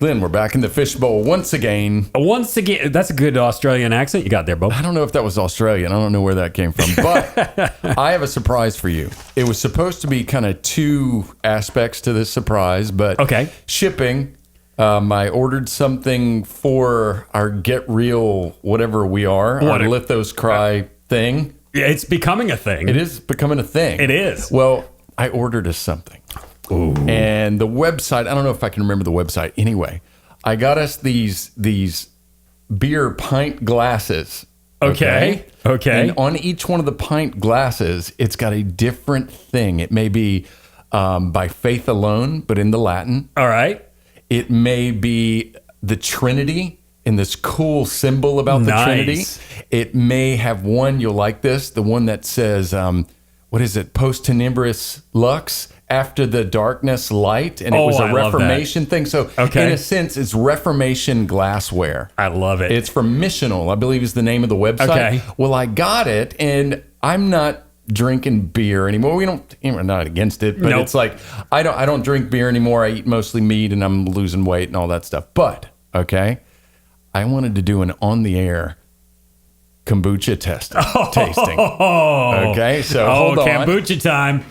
Glenn, we're back in the fishbowl once again. Once again, that's a good Australian accent you got there, Bo. I don't know if that was Australian. I don't know where that came from, but I have a surprise for you. It was supposed to be kind of two aspects to this surprise, but Okay. Shipping. I ordered something for our Get Real, whatever we are, our Lithos Cry thing. Yeah, it's becoming a thing. It is becoming a thing. It is. Well, I ordered us something. Ooh. And the website, I don't know if I can remember the website. Anyway, I got us these beer pint glasses. Okay. And on each one of the pint glasses, it's got a different thing. It may be by faith alone, but in the Latin. All right. It may be the Trinity in this cool symbol about the Trinity. It may have one, you'll like this, the one that says, what is it? Post tenebris lux, after the darkness light. And it was a Reformation thing. So in a sense, it's Reformation glassware. I love it. It's from Missional, I believe is the name of the website. Okay. Well, I got it, and I'm not drinking beer anymore. We're not against it, but It's like I don't drink beer anymore. I eat mostly meat, and I'm losing weight and all that stuff. But I wanted to do an on the air kombucha tasting. Okay, so hold on. Kombucha time.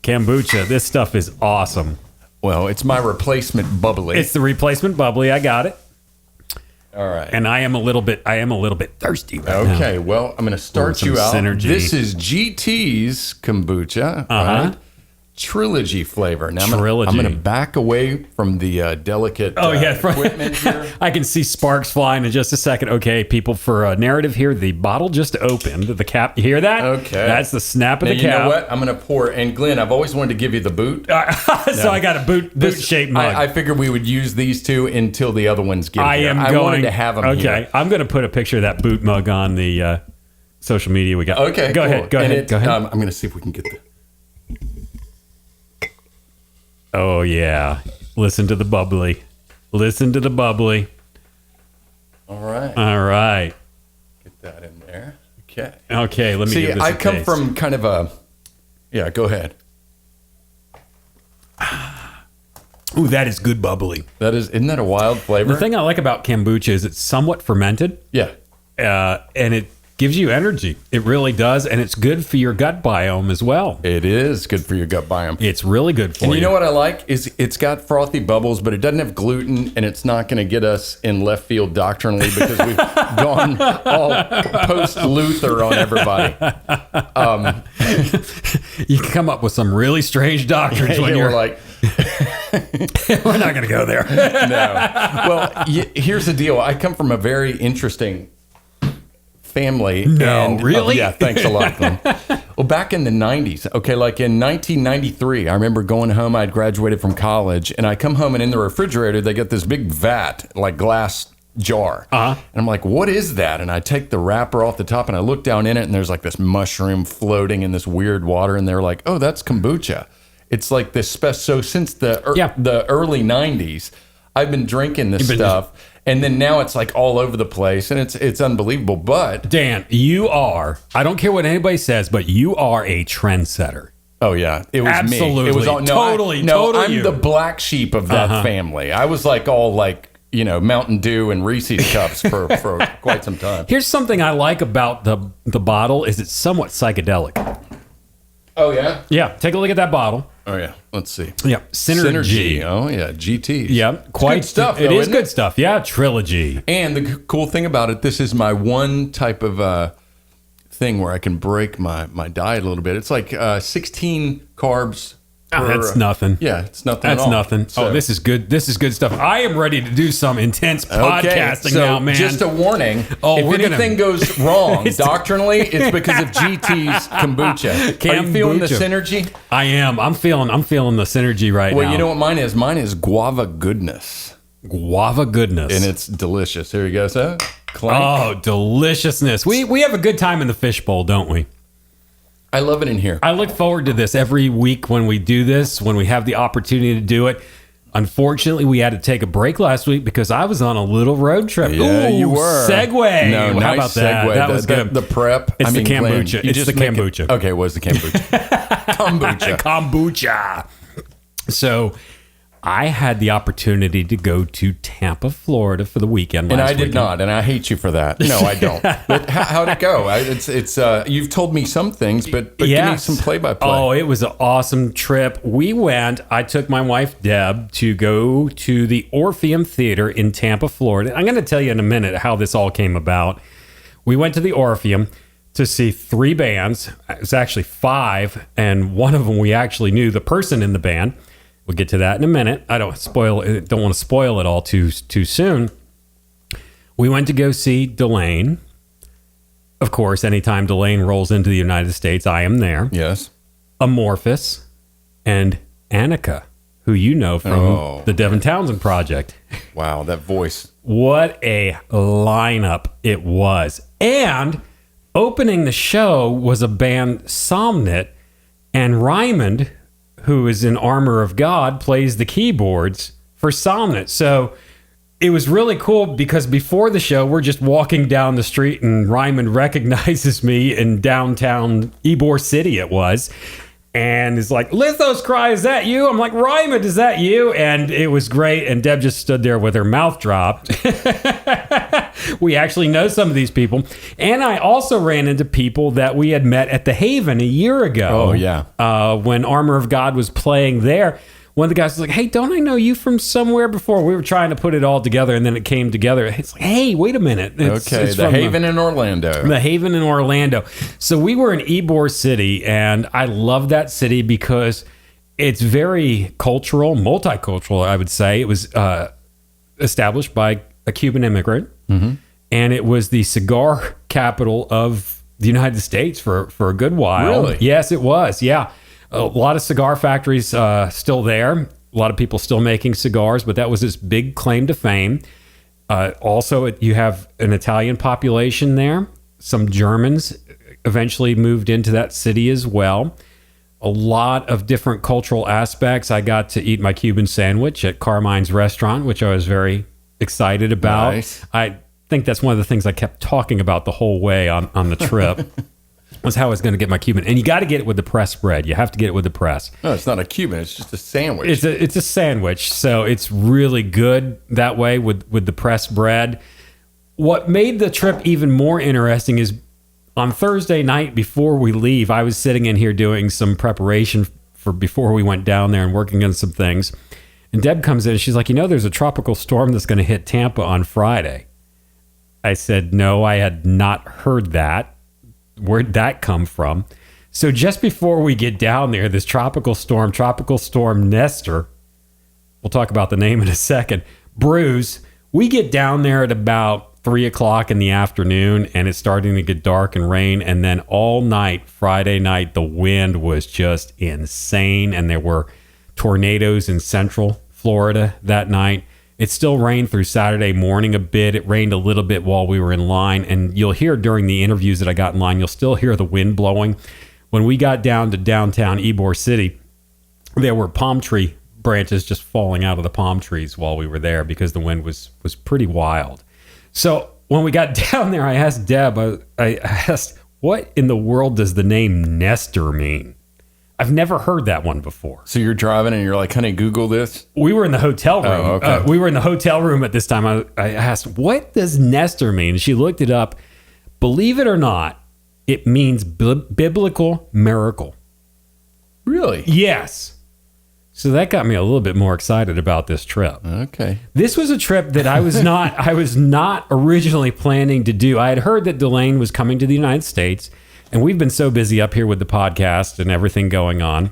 Kombucha. This stuff is awesome. Well, it's my replacement bubbly. It's the replacement bubbly. I got it. All right. And I am a little bit thirsty right now. Okay, well, I'm going to start you out. Synergy. This is GT's kombucha, right? Trilogy flavor. Now I'm going to back away from the delicate equipment here. I can see sparks flying in just a second. Okay, people, for a narrative here, the bottle just opened. The cap, you hear that? Okay. That's the snap of the cap. You know what? I'm going to pour. And Glenn, I've always wanted to give you the boot. So I got a boot-shaped mug. I figured we would use these two until the other ones get here. I wanted to have them here. Okay, I'm going to put a picture of that boot mug on the social media we got. Okay, Go ahead. I'm going to see if we can get the... Oh, yeah. Listen to the bubbly. All right. Get that in there. Okay, let me give this I a come taste. from kind of a... Yeah, go ahead. Ooh, that is good bubbly. Isn't that a wild flavor? The thing I like about kombucha is it's somewhat fermented. Yeah. And it gives you energy. It really does. And it's good for your gut biome as well. It is good for your gut biome. It's really good for you. And you know what I like is it's got frothy bubbles, but it doesn't have gluten, and it's not going to get us in left field doctrinally because we've gone all post-Luther on everybody. You can come up with some really strange doctrines when you're like... We're not going to go there. No. Well, here's the deal. I come from a very interesting family. Really? Yeah, thanks a lot, Glenn. Well, back in the 90s, like in 1993, I remember going home. I'd graduated from college, and I come home, and in the refrigerator, they got this big vat, like glass jar. And I'm like, what is that? And I take the wrapper off the top, and I look down in it, and there's like this mushroom floating in this weird water, and they're like, oh, that's kombucha. It's like this so since the early 90s, I've been drinking this stuff. And then now it's like all over the place, and it's unbelievable. But Dan, I don't care what anybody says, but you are a trendsetter. Oh yeah, it was absolutely. Me. It was all, totally. I'm you. the black sheep of that family. I was like all like Mountain Dew and Reese's cups for quite some time. Here's something I like about the bottle is it's somewhat psychedelic. Oh yeah. Yeah, take a look at that bottle. Oh yeah, let's see. Yeah, Synergy. Oh yeah, GTs. Yeah, quite good stuff. It though, is good stuff. Yeah, Trilogy. And the cool thing about it, this is my one type of thing where I can break my diet a little bit. It's like 16 carbs. That's nothing. Yeah, it's nothing. That's at all. nothing. So, this is good. This is good stuff. I am ready to do some intense podcasting now, man. Just a warning. If anything goes wrong doctrinally, it's because of GT's kombucha. Are you feeling the synergy? I am. I'm feeling the synergy right now. Well, you know what mine is? Mine is guava goodness. Guava goodness. And it's delicious. Here you go, sir. Clank. Oh, deliciousness. We have a good time in the fishbowl, don't we? I love it in here. I look forward to this every week when we do this, when we have the opportunity to do it. Unfortunately, we had to take a break last week because I was on a little road trip. Yeah, Ooh, you were. Segue. No, How about that? Segue. That was good. The prep. It's the kombucha. It's the kombucha. Okay, what was the kombucha? Kombucha. Kombucha. So I had the opportunity to go to Tampa, Florida for the weekend. And I weekend. did not, and I hate you for that. No, I don't. But how'd it go? You've told me some things, but give me some play-by-play. Oh, it was an awesome trip. I took my wife, Deb, to go to the Orpehum Theater in Tampa, Florida. I'm going to tell you in a minute how this all came about. We went to the Orpheum to see 3 bands. It was actually 5, and one of them we actually knew the person in the band. We'll get to that in a minute. I don't want to spoil it all too soon. We went to go see Delain. Of course, anytime Delain rolls into the United States, I am there. Yes. Amorphis and Anneke, who you know from the Devin Townsend Project. Wow, that voice. What a lineup it was. And opening the show was a band, Somnet, and Raymond, who is in Armor of God, plays the keyboards for Somnet. So it was really cool because before the show, we're just walking down the street and Raymond recognizes me in downtown Ybor City it was. And is like, Lithos Cry, is that you? I'm like, Raymond, is that you? And it was great. And Deb just stood there with her mouth dropped. We actually know some of these people. And I also ran into people that we had met at the Haven a year ago. Oh, yeah. When Armor of God was playing there. One of the guys was like, hey, don't I know you from somewhere before? We were trying to put it all together, and then it came together. It's like, hey, wait a minute. It's the Haven in Orlando. The Haven in Orlando. So we were in Ybor City, and I love that city because it's very cultural, multicultural, I would say. It was established by a Cuban immigrant, and it was the cigar capital of the United States for a good while. Really? Yes, it was, yeah. A lot of cigar factories still there. A lot of people still making cigars, but that was its big claim to fame. Also, you have an Italian population there. Some Germans eventually moved into that city as well. A lot of different cultural aspects. I got to eat my Cuban sandwich at Carmine's restaurant, which I was very excited about. Nice. I think that's one of the things I kept talking about the whole way on the trip. Was how I was going to get my Cuban. And you got to get it with the press bread. You have to get it with the press. No, it's not a Cuban. It's just a sandwich. It's a sandwich. So it's really good that way with the pressed bread. What made the trip even more interesting is on Thursday night before we leave, I was sitting in here doing some preparation for before we went down there and working on some things. And Deb comes in and she's like, there's a tropical storm that's going to hit Tampa on Friday. I said, no, I had not heard that. Where'd that come from? So just before we get down there, this Tropical Storm Nestor, we'll talk about the name in a second, brews. We get down there at about 3 o'clock in the afternoon, and it's starting to get dark and rain. And then all night, Friday night, the wind was just insane. And there were tornadoes in central Florida that night. It still rained through Saturday morning a bit. It rained a little bit while we were in line. And you'll hear during the interviews that I got in line, you'll still hear the wind blowing. When we got down to downtown Ybor City, there were palm tree branches just falling out of the palm trees while we were there because the wind was pretty wild. So when we got down there, I asked Deb, I asked, what in the world does the name Nestor mean? I've never heard that one before. So you're driving and you're like, honey, Google this? We were in the hotel room. Oh, okay. We were in the hotel room at this time. I asked, what does Nestor mean? She looked it up. Believe it or not, it means biblical miracle. Really? Yes. So that got me a little bit more excited about this trip. Okay. This was a trip that I was not originally planning to do. I had heard that Delain was coming to the United States. And we've been so busy up here with the podcast and everything going on.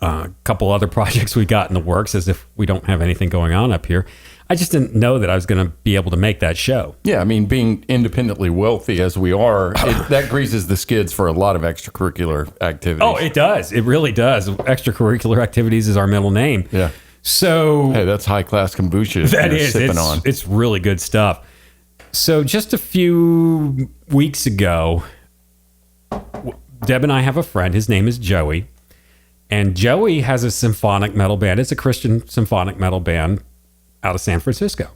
A couple other projects we got in the works, as if we don't have anything going on up here. I just didn't know that I was going to be able to make that show. Yeah, I mean, being independently wealthy as we are, that greases the skids for a lot of extracurricular activities. Oh, it does. It really does. Extracurricular activities is our middle name. Yeah. So hey, that's high class kombucha that you're is sipping on. It's really good stuff. So just a few weeks ago, Deb and I have a friend. His name is Joey. And Joey has a symphonic metal band. It's a Christian symphonic metal band out of San Francisco.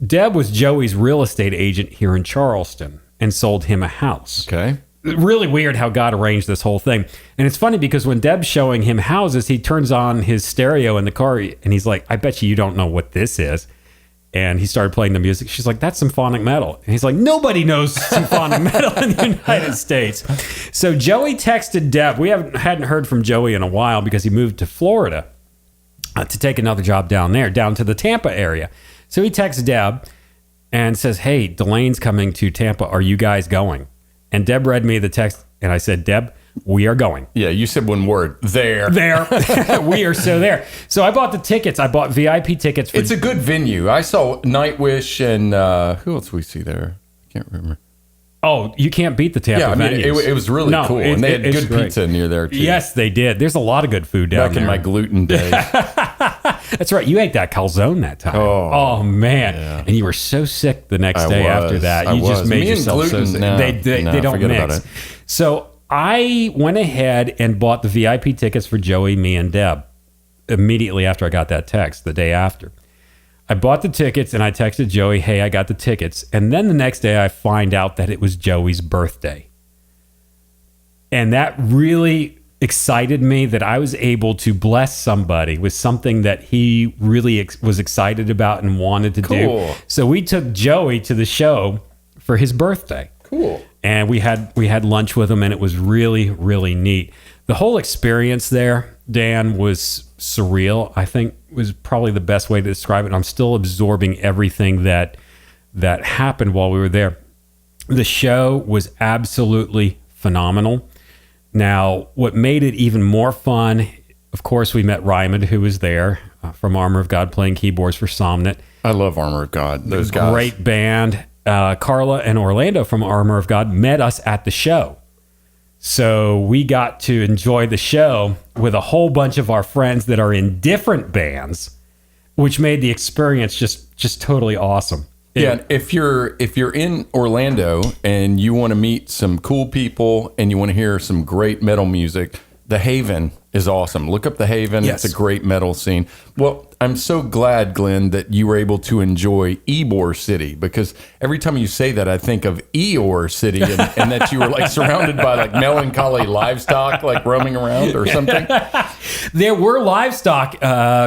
Deb was Joey's real estate agent here in Charleston and sold him a house. Okay. really weird how God arranged this whole thing. And it's funny because when Deb's showing him houses, he turns on his stereo in the car and he's like, I bet you don't know what this is. And he started playing the music. She's like, that's symphonic metal. And he's like, nobody knows symphonic metal in the United States. So Joey texted Deb. We hadn't heard from Joey in a while because he moved to Florida to take another job down there, down to the Tampa area. So he texts Deb and says, hey, Delain's coming to Tampa. Are you guys going? And Deb read me the text, and I said, Deb, we are going. Yeah, you said one word. There. We are so there. So I bought the tickets. I bought VIP tickets. It's a good venue. I saw Nightwish and who else we see there? I can't remember. Oh, you can't beat the Tampa venues. It was really cool. And they had good pizza near there, too. Yes, they did. There's a lot of good food down there. Back in my gluten days. That's right. You ate that calzone that time. Oh man. Yeah. And you were so sick the next day after that. You just made yourself so sick. They don't mix. So I went ahead and bought the VIP tickets for Joey, me, and Deb immediately after I got that text the day after. I bought the tickets and I texted Joey, hey, I got the tickets. And then the next day I find out that it was Joey's birthday. And that really excited me that I was able to bless somebody with something that he really was excited about and wanted to do. So we took Joey to the show for his birthday. Cool. And we had lunch with him, and it was really, really neat. The whole experience there, Dan, was surreal. I think was probably the best way to describe it. And I'm still absorbing everything that happened while we were there. The show was absolutely phenomenal. Now, what made it even more fun, of course, we met Ryman, who was there from Armor of God, playing keyboards for Somnet. I love Armor of God. Those guys. Great band. Karla and Orlando from Armor of God met us at the show. So we got to enjoy the show with a whole bunch of our friends that are in different bands, which made the experience just totally awesome. Yeah, if you're in Orlando and you want to meet some cool people and you want to hear some great metal music, The Haven is awesome. Look up The Haven. Yes. It's a great metal scene. Well, I'm so glad, Glenn, that you were able to enjoy Ybor City, because every time you say that, I think of Eeyore City and that you were like surrounded by like melancholy livestock like roaming around or something. There were livestock.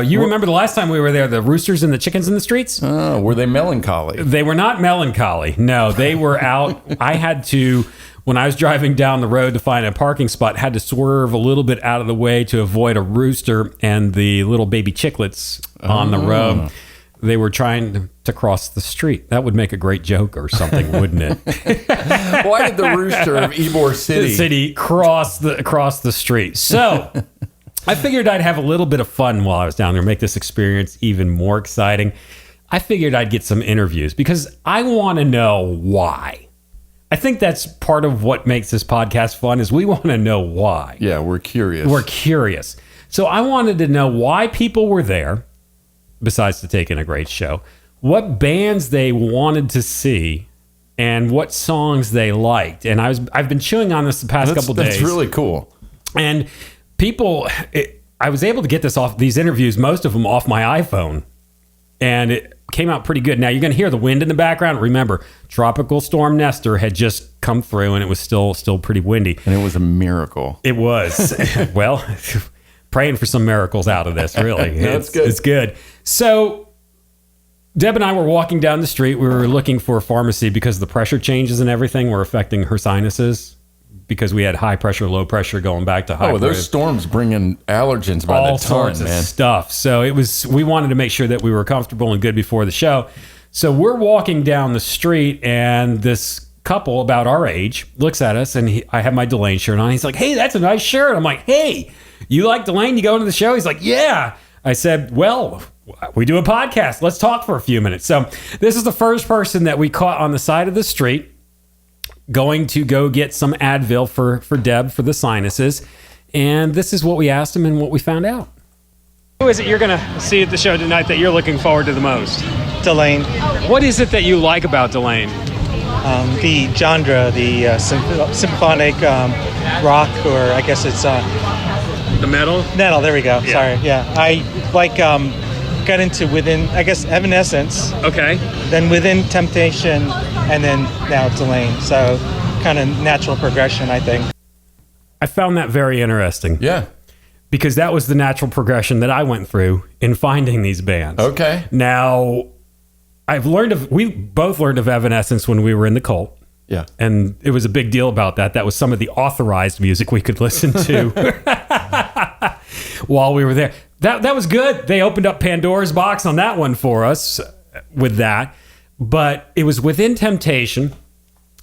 You remember the last time we were there, the roosters and the chickens in the streets? Oh, were they melancholy? They were not melancholy. No, they were out. I had to... When I was driving down the road to find a parking spot, had to swerve a little bit out of the way to avoid a rooster and the little baby chicklets on the road. They were trying to cross the street. That would make a great joke or something, wouldn't it? Why did the rooster of Ybor City cross the street? So I figured I'd have a little bit of fun while I was down there, make this experience even more exciting. I figured I'd get some interviews because I want to know why. I think that's part of what makes this podcast fun is we want to know why. Yeah, we're curious. We're curious. So I wanted to know why people were there, besides to take in a great show, what bands they wanted to see, and what songs they liked. And I've been chewing on this the past couple days. That's really cool. And people, I was able to get these interviews, most of them off my iPhone. And it came out pretty good. Now, you're going to hear the wind in the background. Remember, Tropical Storm Nestor had just come through, and it was still pretty windy. And it was a miracle. It was. Well, praying for some miracles out of this, really. That's good. It's good. So, Deb and I were walking down the street. We were looking for a pharmacy because the pressure changes and everything were affecting her sinuses. Because we had high pressure, low pressure going back to high pressure. Those storms bring in allergens by the ton, all sorts of stuff. So we wanted to make sure that we were comfortable and good before the show. So we're walking down the street, and this couple about our age looks at us, and I have my Delain shirt on. He's like, hey, that's a nice shirt. I'm like, hey, you like Delain? You going to the show? He's like, yeah. I said, well, we do a podcast. Let's talk for a few minutes. So this is the first person that we caught on the side of the street, going to go get some Advil for Deb for the sinuses. And this is what we asked him and what we found out. Who is it you're going to see at the show tonight that you're looking forward to the most? Delain. What is it that you like about Delain? The genre, the symphonic rock, or I guess it's... the metal? Metal, there we go. Yeah. Sorry, yeah. I like... got into Within, I guess, Evanescence. Okay. Then Within Temptation, and then now Delain. So kind of natural progression, I think. I found that very interesting. Yeah. Because that was the natural progression that I went through in finding these bands. Okay. Now, we both learned of Evanescence when we were in the cult. Yeah. And it was a big deal about that. That was some of the authorized music we could listen to while we were there. That was good. They opened up Pandora's box on that one for us with that. But it was Within Temptation,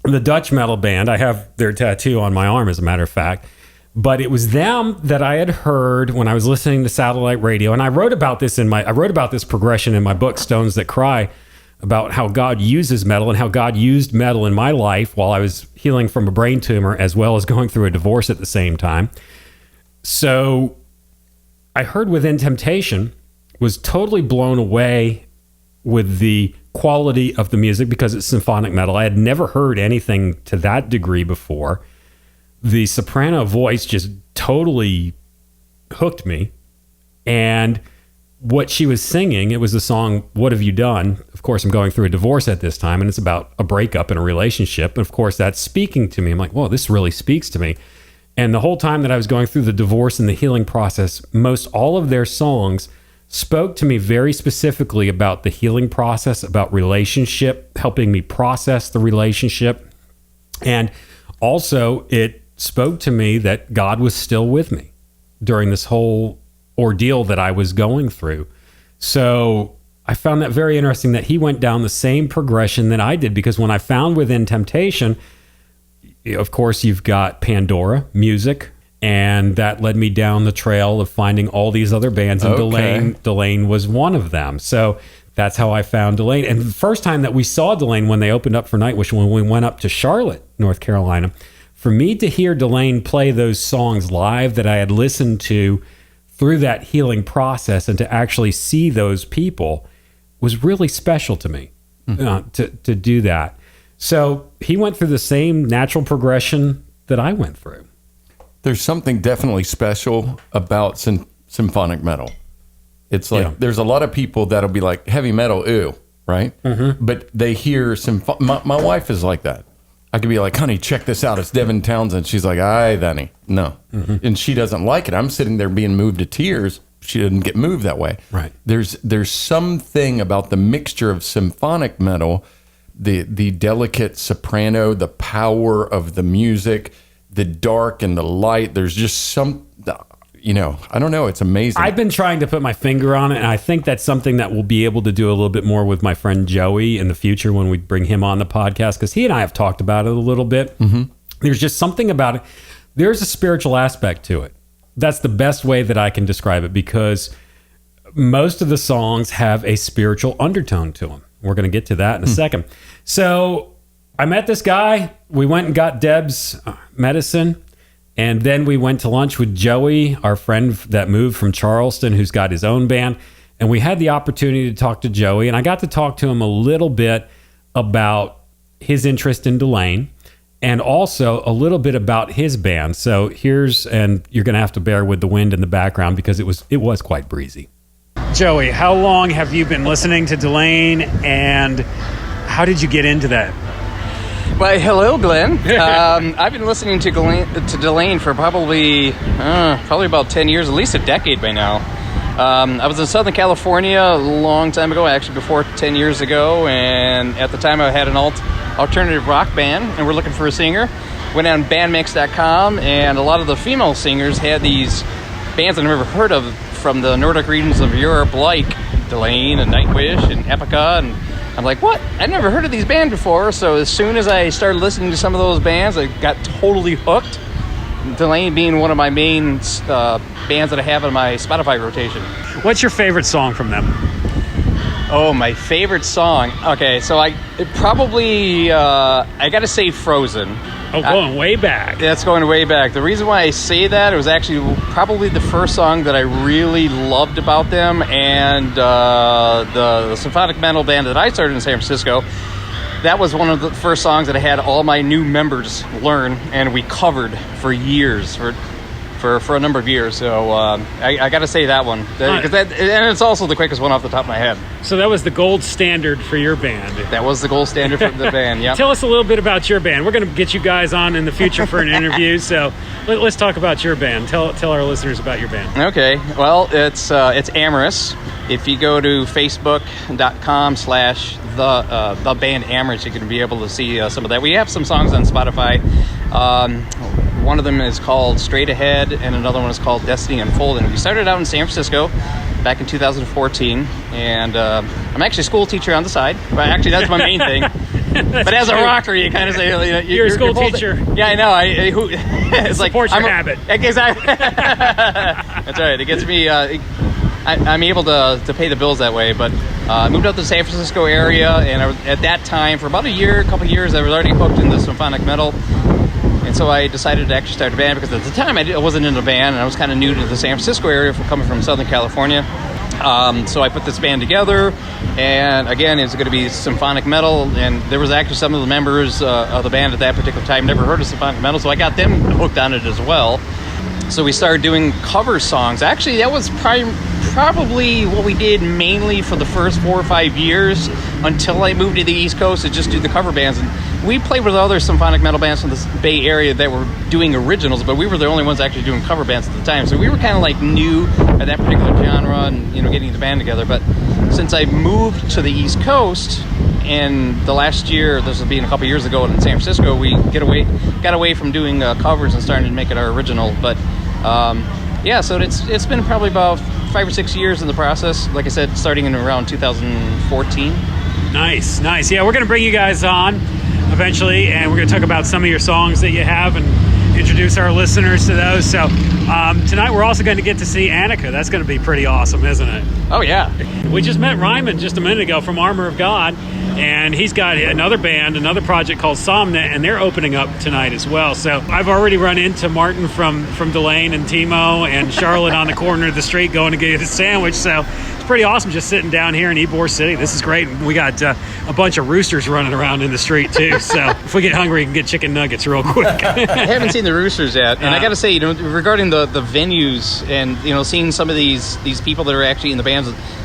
the Dutch metal band. I have their tattoo on my arm, as a matter of fact. But it was them that I had heard when I was listening to satellite radio. And I wrote about this progression in my book, Stones That Cry, about how God uses metal and how God used metal in my life while I was healing from a brain tumor, as well as going through a divorce at the same time. So I heard Within Temptation, was totally blown away with the quality of the music because it's symphonic metal. I had never heard anything to that degree before. The soprano voice just totally hooked me. And what she was singing, it was the song, What Have You Done? Of course, I'm going through a divorce at this time, and it's about a breakup in a relationship. And of course, that's speaking to me. I'm like, whoa, this really speaks to me. And the whole time that I was going through the divorce and the healing process, most all of their songs spoke to me very specifically about the healing process, about relationship, helping me process the relationship. And also, it spoke to me that God was still with me during this whole ordeal that I was going through. So I found that very interesting that he went down the same progression that I did, because when I found Within Temptation, of course, you've got Pandora, music, and that led me down the trail of finding all these other bands, and Delain was one of them. So that's how I found Delain. And the first time that we saw Delain, when they opened up for Nightwish, when we went up to Charlotte, North Carolina, for me to hear Delain play those songs live that I had listened to through that healing process, and to actually see those people was really special to me, to do that. So he went through the same natural progression that I went through. There's something definitely special about symphonic metal. It's like, there's a lot of people that'll be like, heavy metal, ew, right? Mm-hmm. But they hear my wife is like that. I could be like, honey, check this out. It's Devin Townsend. She's like, aye, Danny. No. Mm-hmm. And she doesn't like it. I'm sitting there being moved to tears. She didn't get moved that way. Right. There's something about the mixture of symphonic metal, the delicate soprano, the power of the music, the dark and the light. There's just some, I don't know. It's amazing. I've been trying to put my finger on it, and I think that's something that we'll be able to do a little bit more with my friend Joey in the future when we bring him on the podcast, because he and I have talked about it a little bit. Mm-hmm. There's just something about it. There's a spiritual aspect to it. That's the best way that I can describe it, because most of the songs have a spiritual undertone to them. We're going to get to that in a second. So I met this guy. We went and got Deb's medicine. And then we went to lunch with Joey, our friend that moved from Charleston, who's got his own band. And we had the opportunity to talk to Joey. And I got to talk to him a little bit about his interest in Delain, and also a little bit about his band. So and you're going to have to bear with the wind in the background, because it was quite breezy. Joey, how long have you been listening to Delain, and how did you get into that? Well, hello, Glenn. I've been listening to Delain for probably about 10 years, at least a decade by now. I was in Southern California a long time ago, actually before 10 years ago, and at the time I had an alternative rock band, and we're looking for a singer. Went on bandmix.com, and a lot of the female singers had these bands I've never heard of from the Nordic regions of Europe, like Delain and Nightwish and Epica, and I'm like, what? I've never heard of these bands before. So as soon as I started listening to some of those bands, I got totally hooked. Delain being one of my main bands that I have in my Spotify rotation. What's your favorite song from them? Oh, my favorite song. Okay, so I got to say Frozen. Oh, going way back. That's going way back. The reason why I say that, it was actually probably the first song that I really loved about them, and the symphonic metal band that I started in San Francisco, that was one of the first songs that I had all my new members learn, and we covered for years, for for a number of years. So I got to say that one, because and it's also the quickest one off the top of my head. So that was the gold standard for your band. That was the gold standard for the band. Yeah. Tell us a little bit about your band. We're going to get you guys on in the future for an interview. So let's talk about your band. Tell our listeners about your band. Okay. Well, it's Amaris. If you go to facebook.com/the band Amaris, you can be able to see some of that. We have some songs on Spotify. One of them is called Straight Ahead, and another one is called Destiny Unfolding. We started out in San Francisco back in 2014, and I'm actually a school teacher on the side. But actually, that's my main thing. But as a rocker, you kind of say, you're a school teacher. Yeah, I know. It's like supports your habit. Exactly. That's right. It gets me. I'm able to pay the bills that way. But I moved out to the San Francisco area, and at that time, for about a couple of years, I was already hooked into symphonic metal. And so I decided to actually start a band, because at the time I wasn't in a band, and I was kind of new to the San Francisco area, coming from Southern California. So I put this band together, and again, it's going to be symphonic metal. And there was actually some of the members of the band at that particular time never heard of symphonic metal, so I got them hooked on it as well. So we started doing cover songs. Actually, that was probably what we did mainly for the first 4 or 5 years until I moved to the East Coast to just do the cover bands. And we played with other symphonic metal bands from the Bay Area that were doing originals, but we were the only ones actually doing cover bands at the time. So we were kind of like new at that particular genre and, getting the band together. But since I moved to the East Coast, and the last year, this was being a couple years ago in San Francisco, we got away from doing covers and started to make it our original. But so it's been probably about 5 or 6 years in the process. Like I said, starting in around 2014. Nice. Yeah, we're going to bring you guys on eventually, and we're going to talk about some of your songs that you have and introduce our listeners to those. So tonight we're also going to get to see Anneke. That's going to be pretty awesome, isn't it? Oh, yeah. We just met Ryman just a minute ago from Armor of God, and he's got another band, another project called Somnet, and they're opening up tonight as well. So I've already run into Martin from Delain and Timo and Charlotte on the corner of the street going to get a sandwich. So it's pretty awesome just sitting down here in Ybor City. This is great. We got a bunch of roosters running around in the street too. So if we get hungry, we can get chicken nuggets real quick. I haven't seen the roosters yet, and I got to say, regarding the venues and seeing some of these people that are actually in the bands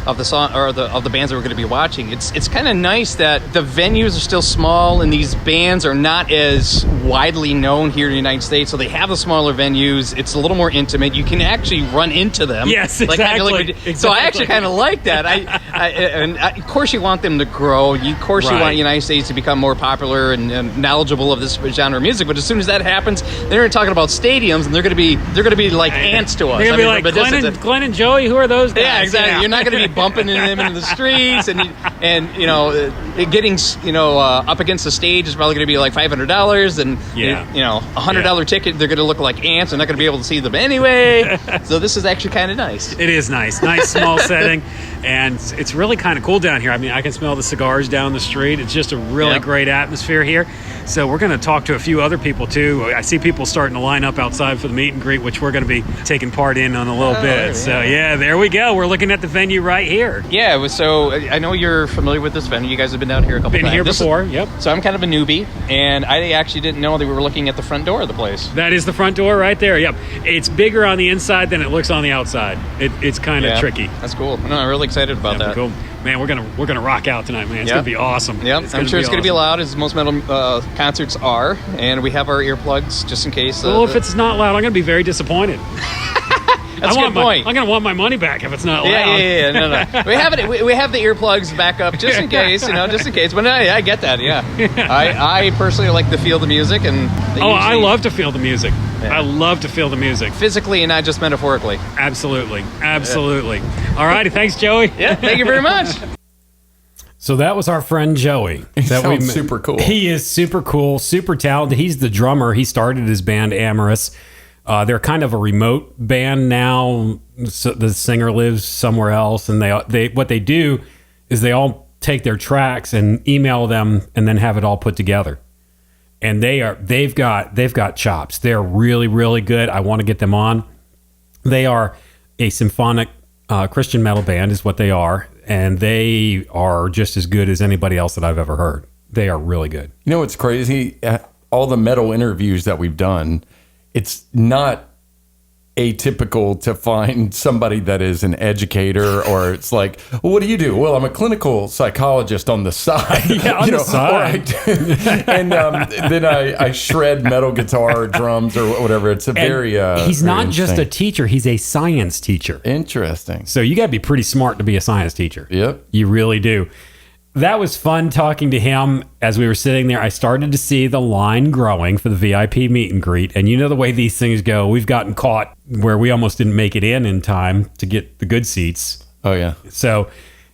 of the song or of the bands that we're going to be watching, it's kind of nice that the venues are still small and these bands are not as widely known here in the United States, so they have the smaller venues. It's a little more intimate. You can actually run into them. Yes, exactly. So I actually kind of like that. Of course you want them to grow. Of course you want the United States to become more popular and knowledgeable of this genre of music. But as soon as that happens, they're talking about stadiums, and they're going to be like ants to us. They're going to be like Glenn and Joey. Who are those guys? Yeah, exactly. Yeah. You're not going to be bumping into them in the streets, and getting up against the stage is probably going to be like $500, and $100 ticket, they're going to look like ants. They're not going to be able to see them anyway. So this is actually kind of nice. It is nice small setting, and it's really kind of cool down here. I mean, I can smell the cigars down the street. It's just a really great atmosphere here. So we're going to talk to a few other people too. I see people starting to line up outside for the meet and greet, which we're going to be taking part in on a little bit. Yeah. So there we go. We're looking at the venue right here. Yeah, so I know you're familiar with this venue. You guys have been down here a couple times. Been here before, yep. So I'm kind of a newbie, and I actually didn't know that we were looking at the front door of the place. That is the front door right there, yep. It's bigger on the inside than it looks on the outside. It's kind of tricky. That's cool. No, I'm really excited about that. Cool. Man, we're gonna rock out tonight, man. It's gonna be awesome. Yeah, I'm sure it's gonna be loud, as most metal concerts are, and we have our earplugs just in case. Well, if it's not loud, I'm gonna be very disappointed. That's a good point. I'm gonna want my money back if it's not loud. Yeah. No. We have the earplugs back up just in case, just in case. But I get that. Yeah. I personally like to feel the music, and I love to feel the music. Yeah. I love to feel the music physically and not just metaphorically. Absolutely. All righty, thanks, Joey. Yeah, thank you very much. So that was our friend Joey. He sounds super cool. He is super cool, super talented. He's the drummer. He started his band Amaris. They're kind of a remote band now. So the singer lives somewhere else, and they what they do is they all take their tracks and email them, and then have it all put together. And they've got chops. They're really, really good. I want to get them on. They are a symphonic Christian metal band, is what they are, and they are just as good as anybody else that I've ever heard. They are really good. You know what's crazy? All the metal interviews that we've done, it's not atypical to find somebody that is an educator, or it's like, well, what do you do? Well, I'm a clinical psychologist on the side. Yeah, on the side. And then I shred metal guitar or drums or whatever. It's a very he's very not just a teacher, he's a science teacher. interesting. So you got to be pretty smart to be a science teacher. Yep. You really do. That was fun talking to him as we were sitting there. I started to see the line growing for the VIP meet and greet. And you know the way these things go. We've gotten caught where we almost didn't make it in time to get the good seats. Oh, yeah. So,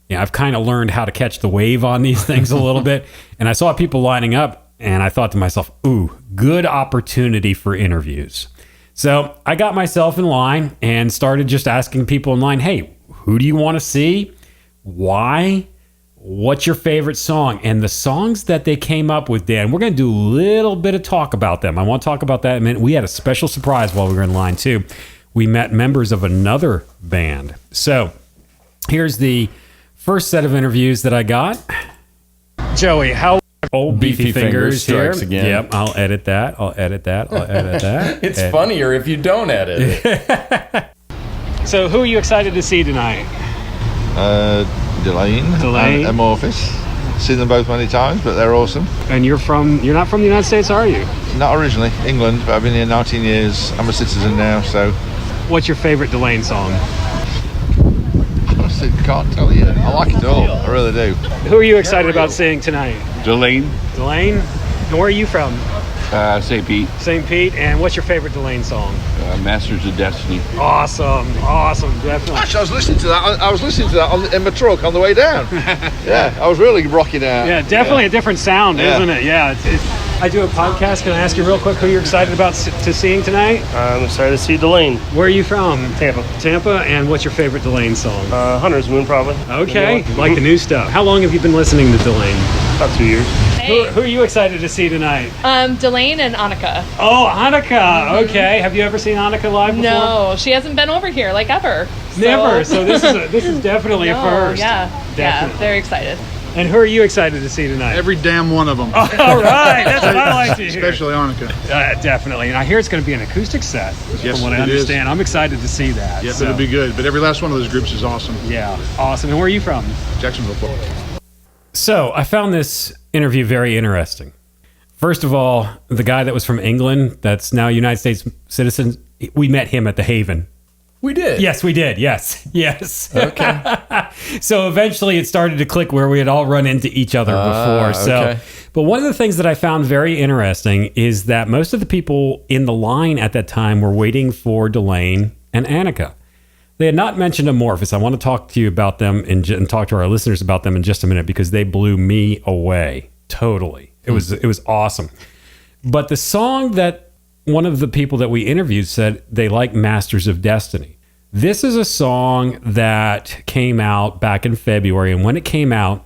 yeah, I've kind of learned how to catch the wave on these things a little bit. And I saw people lining up, and I thought to myself, ooh, good opportunity for interviews. So I got myself in line and started just asking people in line, hey, who do you want to see? Why? What's your favorite song? And the songs that they came up with, Dan, we're going to do a little bit of talk about them. I want to talk about that in a minute. We had a special surprise while we were in line, too. We met members of another band. So here's the first set of interviews that I got. Joey, how old Beefy Fingers here. strikes again. Yep, I'll edit that. It's funnier if you don't edit it. So who are you excited to see tonight? Delain and Amorphis. Seen them both many times, but they're awesome. And you're not from the United States, are you? Not originally, England, but I've been here 19 years. I'm a citizen now, so What's your favorite Delain song? honestly can't tell you. I like it all, I really do. Who are you excited about seeing tonight? Delain, Delain? And where are you from? St. Pete, St. Pete. And what's your favorite Delain song? Masters of Destiny. Awesome, definitely. Actually, I was listening to that. In my truck on the way down. Yeah, I was really rocking out. Yeah, definitely a different sound, Yeah. isn't it? Yeah. I do a podcast. Can I ask you real quick who you're excited about to seeing tonight? I'm excited to see Delain. Where are you from? Tampa. Tampa. And what's your favorite Delain song? Hunter's Moon, probably. Okay, like the new stuff. How long have you been listening to Delain? About 2 years. Who are you excited to see tonight? Delain and Anneke. Oh, Anneke. Okay. Have you ever seen Anneke live before? No, she hasn't been over here like ever. Never. So this is definitely a first. Yeah, Definitely. very excited. And who are you excited to see tonight? Every damn one of them. All right, that's what I like to hear. Especially Anneke. Definitely. And I hear it's going to be an acoustic set, Yes, from what I it is. understand. I'm excited to see that. Yes, so, it'll be good. But every last one of those groups is awesome. Yeah, awesome. And where are you from? Jacksonville, Florida. So I found this interview very interesting. First of all, the guy that was from England, that's now United States citizen, we met him at the Haven. We did. Yes, we did. Yes. Okay. So eventually it started to click where we had all run into each other before. So, okay. But one of the things that I found very interesting is that most of the people in the line at that time were waiting for Delain and Anneke. They had not mentioned Amorphis. I want to talk to you about them and talk to our listeners about them in just a minute because they blew me away totally. It was awesome. But the song that one of the people that we interviewed said they like Masters of Destiny. This is a song that came out back in February, and when it came out,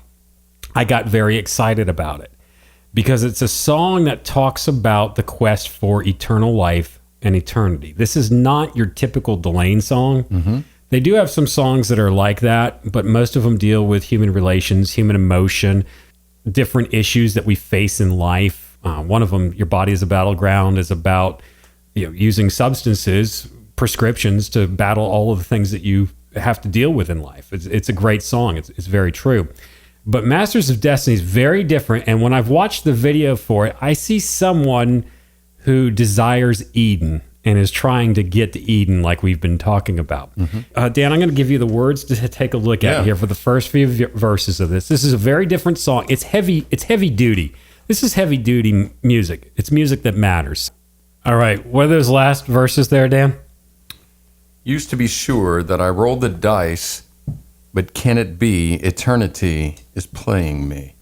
I got very excited about it because it's a song that talks about the quest for eternal life and eternity. This is not your typical Delain song. Mm-hmm. They do have some songs that are like that, but most of them deal with human relations, human emotion, different issues that we face in life. One of them, Your Body is a Battleground, is about using substances, prescriptions to battle all of the things that you have to deal with in life. It's a great song. It's very true. But Masters of Destiny is very different. And when I've watched the video for it, I see someone who desires Eden and is trying to get to Eden like we've been talking about. Mm-hmm. Dan, I'm going to give you the words to take a look at here for the first few verses of this. This is a very different song. It's heavy duty. This is heavy duty music. It's music that matters. All right. What are those last verses there, Dan? Used to be sure that I rolled the dice, but can it be eternity is playing me?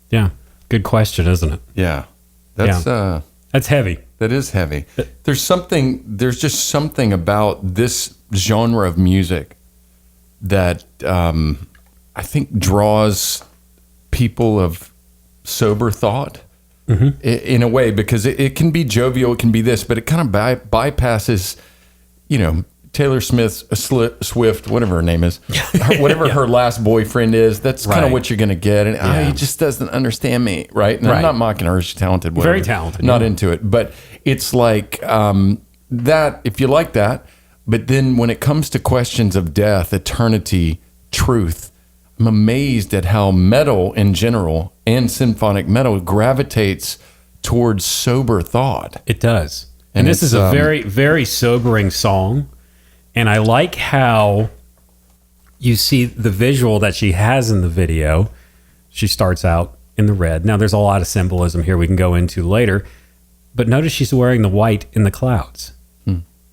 Yeah. Good question, isn't it? Yeah. That's heavy. That is heavy. There's just something about this genre of music that I think draws people of sober thought in a way, because it can be jovial, it can be this, but it kind of bypasses, Taylor Swift, whatever her name is, whatever her last boyfriend is. That's kind of what you're going to get. And he just doesn't understand me, right? And I'm not mocking her. She's talented. Whatever. Very talented. Not into it. But it's like that, if you like that, But then when it comes to questions of death, eternity, truth, I'm amazed at how metal in general and symphonic metal gravitates towards sober thought. It does. And this is a very, very sobering song. And I like how you see the visual that she has in the video. She starts out in the red. Now, there's a lot of symbolism here we can go into later. But notice she's wearing the white in the clouds.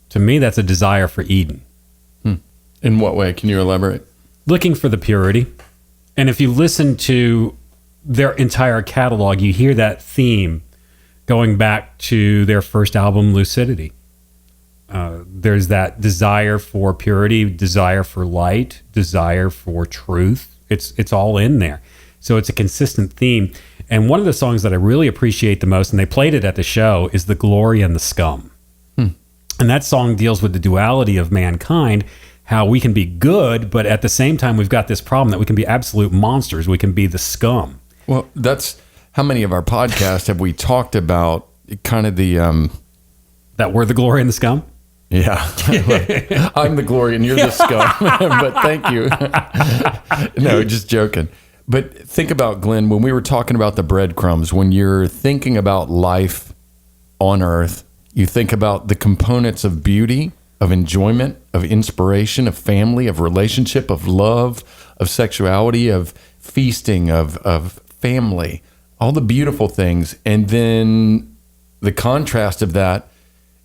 To me, that's a desire for Eden. In what way? Can you elaborate? Looking for the purity. And if you listen to their entire catalog, you hear that theme going back to their first album, Lucidity. There's that desire for purity, desire for light, desire for truth. It's all in there. So it's a consistent theme. And one of the songs that I really appreciate the most, and they played it at the show, is The Glory and the Scum. And that song deals with the duality of mankind, how we can be good, but at the same time, we've got this problem that we can be absolute monsters. We can be the scum. Well, that's how many of our podcasts have we talked about kind of the... that we're the glory and the scum? Yeah. I'm the glory and you're the scum. But thank you. No, just joking. But think about, Glenn, when we were talking about the breadcrumbs, when you're thinking about life on earth, you think about the components of beauty, of enjoyment, of inspiration, of family, of relationship, of love, of sexuality, of feasting, of family, all the beautiful things. And then the contrast of that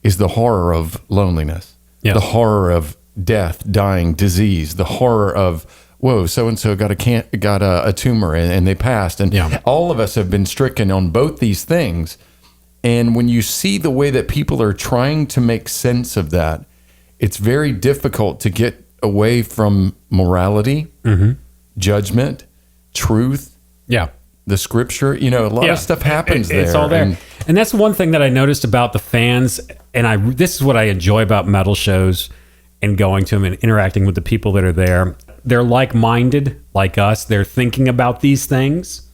is the horror of loneliness, the horror of death, dying, disease, the horror of, whoa, so-and-so got a tumor and they passed. And all of us have been stricken on both these things. And when you see the way that people are trying to make sense of that, it's very difficult to get away from morality, judgment, truth, the scripture. You know, a lot of stuff happens there. It's all there. And that's one thing that I noticed about the fans. And this is what I enjoy about metal shows and going to them and interacting with the people that are there. They're like-minded, like us. They're thinking about these things.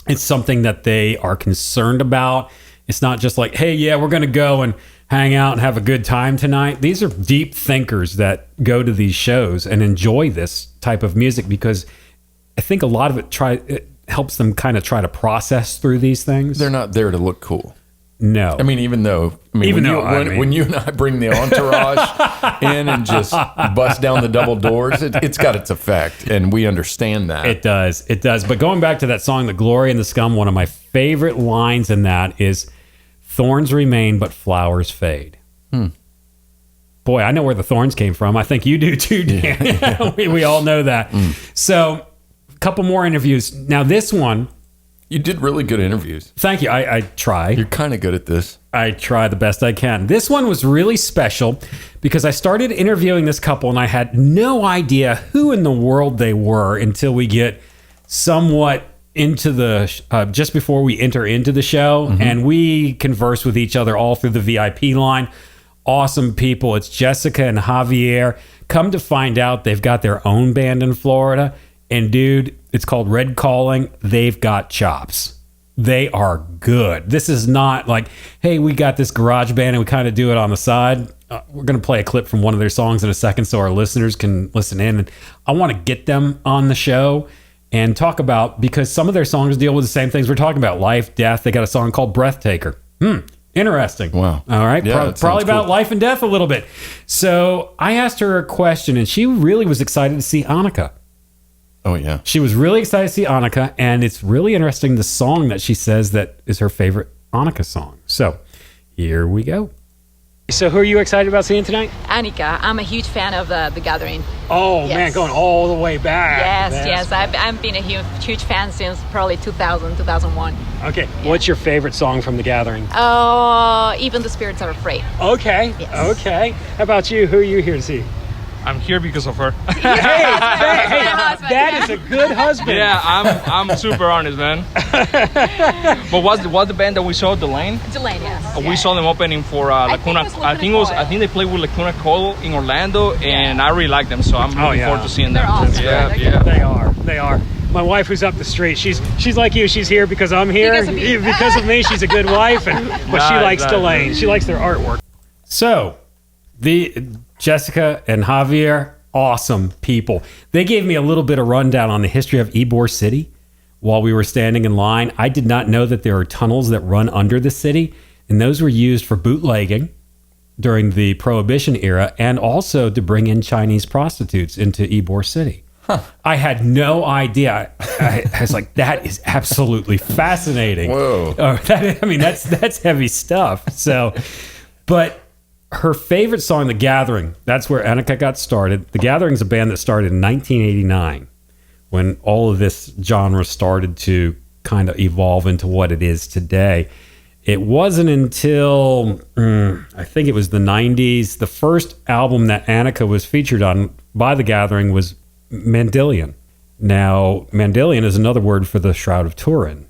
It's something that they are concerned about. It's not just like, hey, yeah, we're going to go and hang out and have a good time tonight. These are deep thinkers that go to these shows and enjoy this type of music because I think a lot of it helps them kind of try to process through these things. They're not there to look cool. No. I mean, when you and I bring the entourage in and just bust down the double doors, it's got its effect, and we understand that. It does. But going back to that song, The Glory and the Scum, one of my favorite lines in that is, thorns remain, but flowers fade. Boy, I know where the thorns came from. I think you do too, Dan. Yeah. we all know that. So, a couple more interviews. Now, this one... You did really good interviews. Thank you. I try. You're kind of good at this. I try the best I can. This one was really special because I started interviewing this couple and I had no idea who in the world they were until we get somewhat into the, just before we enter into the show. And we converse with each other all through the VIP line. Awesome people. It's Jessica and Javier. Come to find out they've got their own band in Florida. And dude, it's called Red Calling. They've got chops. They are good. This is not like, hey, we got this garage band and we kind of do it on the side. We're going to play a clip from one of their songs in a second so our listeners can listen in. And I want to get them on the show and talk about, because some of their songs deal with the same things we're talking about. Life, death. They got a song called Breathtaker. Interesting. Wow. All right. Yeah, probably about cool. life and death a little bit. So I asked her a question and she really was excited to see Anneke. Oh, yeah. She was really excited to see Anneke, and it's really interesting the song that she says that is her favorite Anneke song. So, here we go. So, who are you excited about seeing tonight? Anneke. I'm a huge fan of The Gathering. Oh, Yes. man, going all the way back. Yes. I've been a huge fan since probably 2000, 2001. Okay, what's your favorite song from The Gathering? Even the Spirits Are Afraid. Okay, Yes. okay. How about you? Who are you here to see? I'm here because of her. hey, that is a good husband. Yeah, I'm super honest, man. But what's the band that we saw, Delain? Delain, yes. We saw them opening for Lacuna. I think they played with Lacuna Coil in Orlando, and I really like them, so I'm looking forward to seeing them. They're awesome. Yeah. They are. My wife, who's up the street, she's like you. She's here because I'm here. Because of you. Because of me, she's a good wife, but she likes Delain. She likes their artwork. So, Jessica and Javier, awesome people. They gave me a little bit of rundown on the history of Ybor City while we were standing in line. I did not know that there are tunnels that run under the city, and those were used for bootlegging during the Prohibition era and also to bring in Chinese prostitutes into Ybor City. I had no idea. I was like, that is absolutely fascinating. Whoa. That's heavy stuff. So, but her favorite song, The Gathering, that's where Anneke got started. The Gathering is a band that started in 1989 when all of this genre started to kind of evolve into what it is today. It wasn't until, I think it was the 90s, the first album that Anneke was featured on by The Gathering was Mandilion. Now, Mandilion is another word for the Shroud of Turin,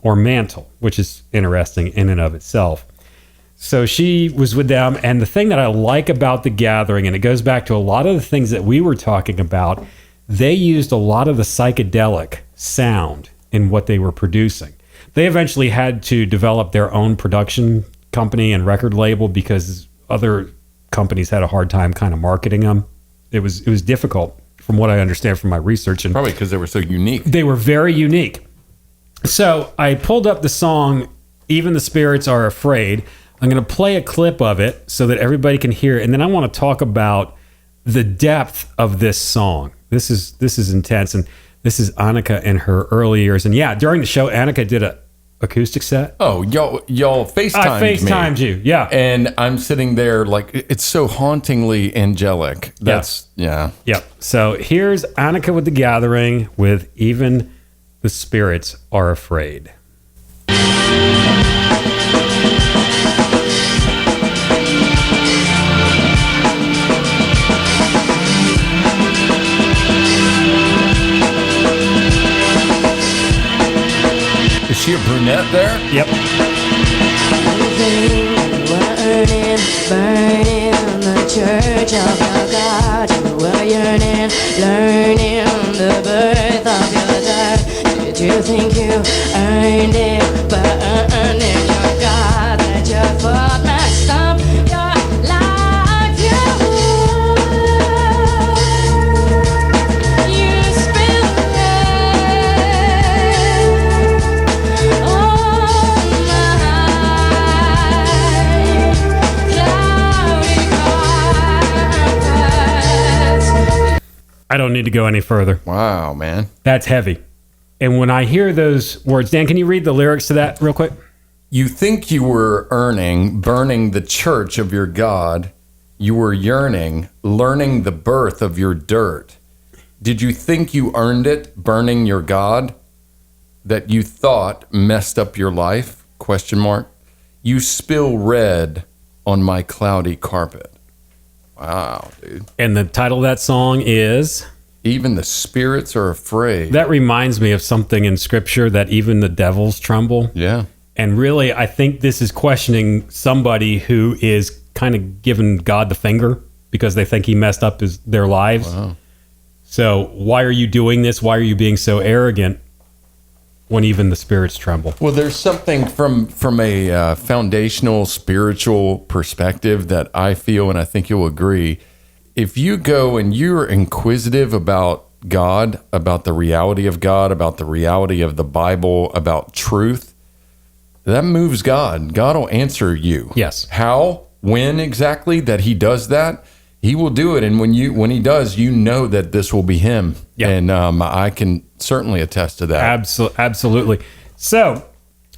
or mantle, which is interesting in and of itself. So she was with them, and the thing that I like about The Gathering, and it goes back to a lot of the things that we were talking about, they used a lot of the psychedelic sound in what they were producing. They eventually had to develop their own production company and record label because other companies had a hard time kind of marketing them. It was difficult, from what I understand from my research. And probably because they were so unique. They were very unique. So I pulled up the song, Even the Spirits Are Afraid. I'm going to play a clip of it so that everybody can hear it. And then I want to talk about the depth of this song. This is intense. And this is Anneke in her early years. And yeah, during the show, Anneke did a acoustic set. Oh, y'all FaceTimed I FaceTimed me. you, yeah. And I'm sitting there like, it's so hauntingly angelic. That's, yeah. So here's Anneke with The Gathering with Even the Spirits Are Afraid. Is she a brunette there? Yep. Burning the church of your God. You were yearning, learning the birth of your dirt. Did you think you earned it, burning your God, that your foot messed up your life? You spilled I don't need to go any further. Wow, man. That's heavy. And when I hear those words, Dan, can you read the lyrics to that real quick? You think you were burning the church of your God. You were yearning, learning the birth of your dirt. Did you think you earned it, burning your God? That you thought messed up your life? ? You spill red on my cloudy carpet. Wow, dude. And the title of that song is Even the Spirits Are Afraid. That reminds me of something in scripture, that even the devils tremble. Yeah. And really, I think this is questioning somebody who is kind of giving God the finger because they think he messed up their lives. Wow. So why are you doing this? Why are you being so arrogant when even the spirits tremble? Well, there's something from a foundational spiritual perspective that I feel, and I think you'll agree, if you go and you're inquisitive about God, about the reality of God, about the reality of the Bible, about truth, that moves God. God will answer you. Yes. How, when exactly that he does that, he will do it. And when he does, you know that this will be him. Yeah. And I can certainly attest to that. Absolutely. So,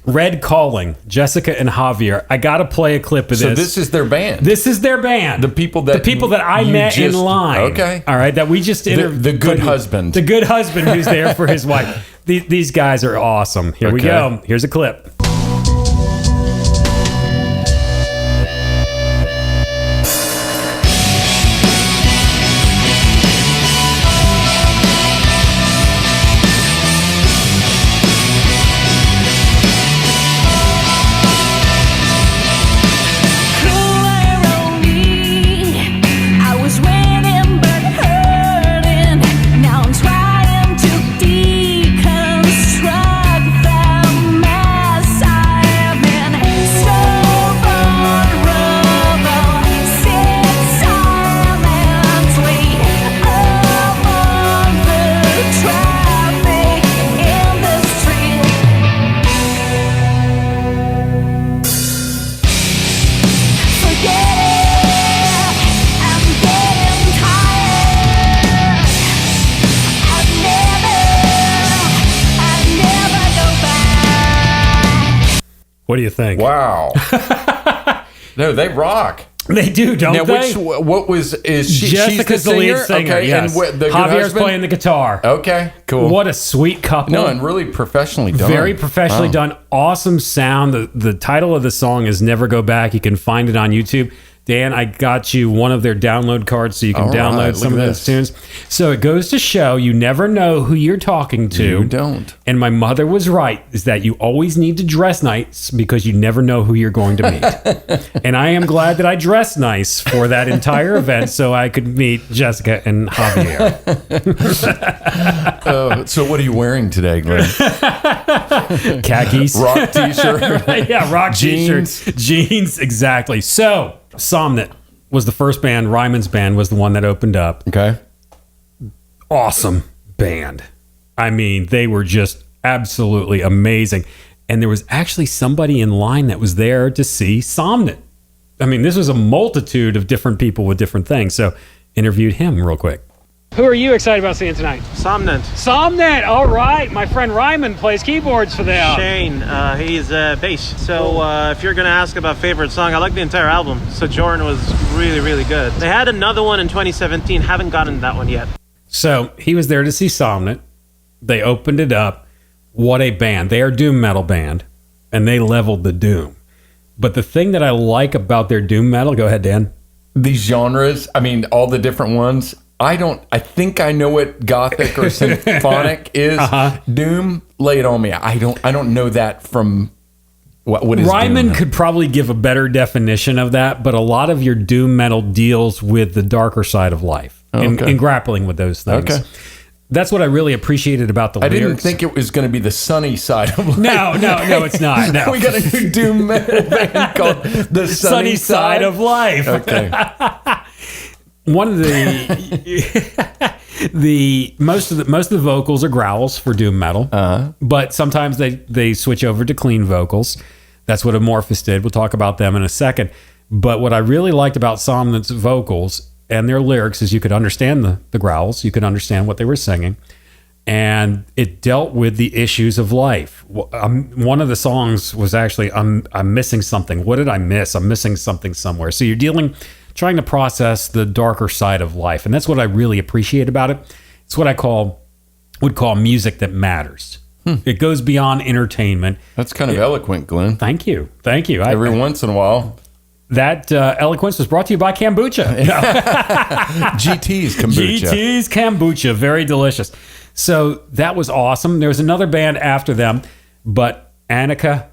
Red Calling, Jessica and Javier. I got to play a clip of this. So this is their band. This is their band. The people that I met in line. Okay. All right. That we just interviewed. The good husband. The good husband who's there for his wife. These guys are awesome. Here we go. Here's a clip. Now I'm trying to deconstruct the mess What do you think? Wow. No, they rock. They do, don't Now, they? what is she? Jessica's she's the lead singer? singer. Okay, Yes. and the good Javier's husband? playing the guitar. Okay, cool. What a sweet couple. No, and really professionally done. Very professionally Wow. done. Awesome sound. The title of the song is Never Go Back. You can find it on YouTube. Dan, I got you one of their download cards so you can All right, download some of look at those tunes. So it goes to show you never know who you're talking to. You don't. And my mother was right, is that you always need to dress nice because you never know who you're going to meet. And I am glad that I dressed nice for that entire event so I could meet Jessica and Javier. So what are you wearing today, Glenn? Khakis. Rock t-shirt. Yeah, rock Jeans. t-shirts. Jeans, exactly. So, Somnet was the first band. Ryman's band was the one that opened up. Okay. Awesome band. I mean, they were just absolutely amazing. And there was actually somebody in line that was there to see Somnet. I mean, this was a multitude of different people with different things. So, interviewed him real quick. Who are you excited about seeing tonight? Somnet. Somnet, all right. My friend Ryman plays keyboards for them. Shane, he's bass. So if you're going to ask about favorite song, I like the entire album. Sojourn was really, really good. They had another one in 2017. Haven't gotten that one yet. So he was there to see Somnet. They opened it up. What a band. They are a doom metal band, and they leveled the doom. But the thing that I like about their doom metal, go ahead, Dan. These genres, I mean, all the different ones. I think I know what gothic or symphonic is. Doom, lay it on me. I don't know that from what is Ryman doom? could probably give a better definition of that, but a lot of your doom metal deals with the darker side of life and grappling with those things. Okay. That's what I really appreciated about the lyrics. I didn't think it was going to be the sunny side of life. No, it's not. No. We got a new doom metal band called The Sunny Side of Life. Okay. One of the most of the vocals are growls for doom metal, but sometimes they switch over to clean vocals. That's what Amorphis did. We'll talk about them in a second. But what I really liked about Somnet's vocals and their lyrics is you could understand the growls, you could understand what they were singing, and it dealt with the issues of life. One of the songs was actually I'm missing something. What did I miss? I'm missing something somewhere. So you're trying to process the darker side of life. And that's what I really appreciate about it. It's what I would call music that matters. It goes beyond entertainment. That's kind of eloquent, Glenn. Thank you. Every once in a while. That eloquence was brought to you by kombucha. GT's kombucha. GT's kombucha. Very delicious. So that was awesome. There was another band after them, but Anneke,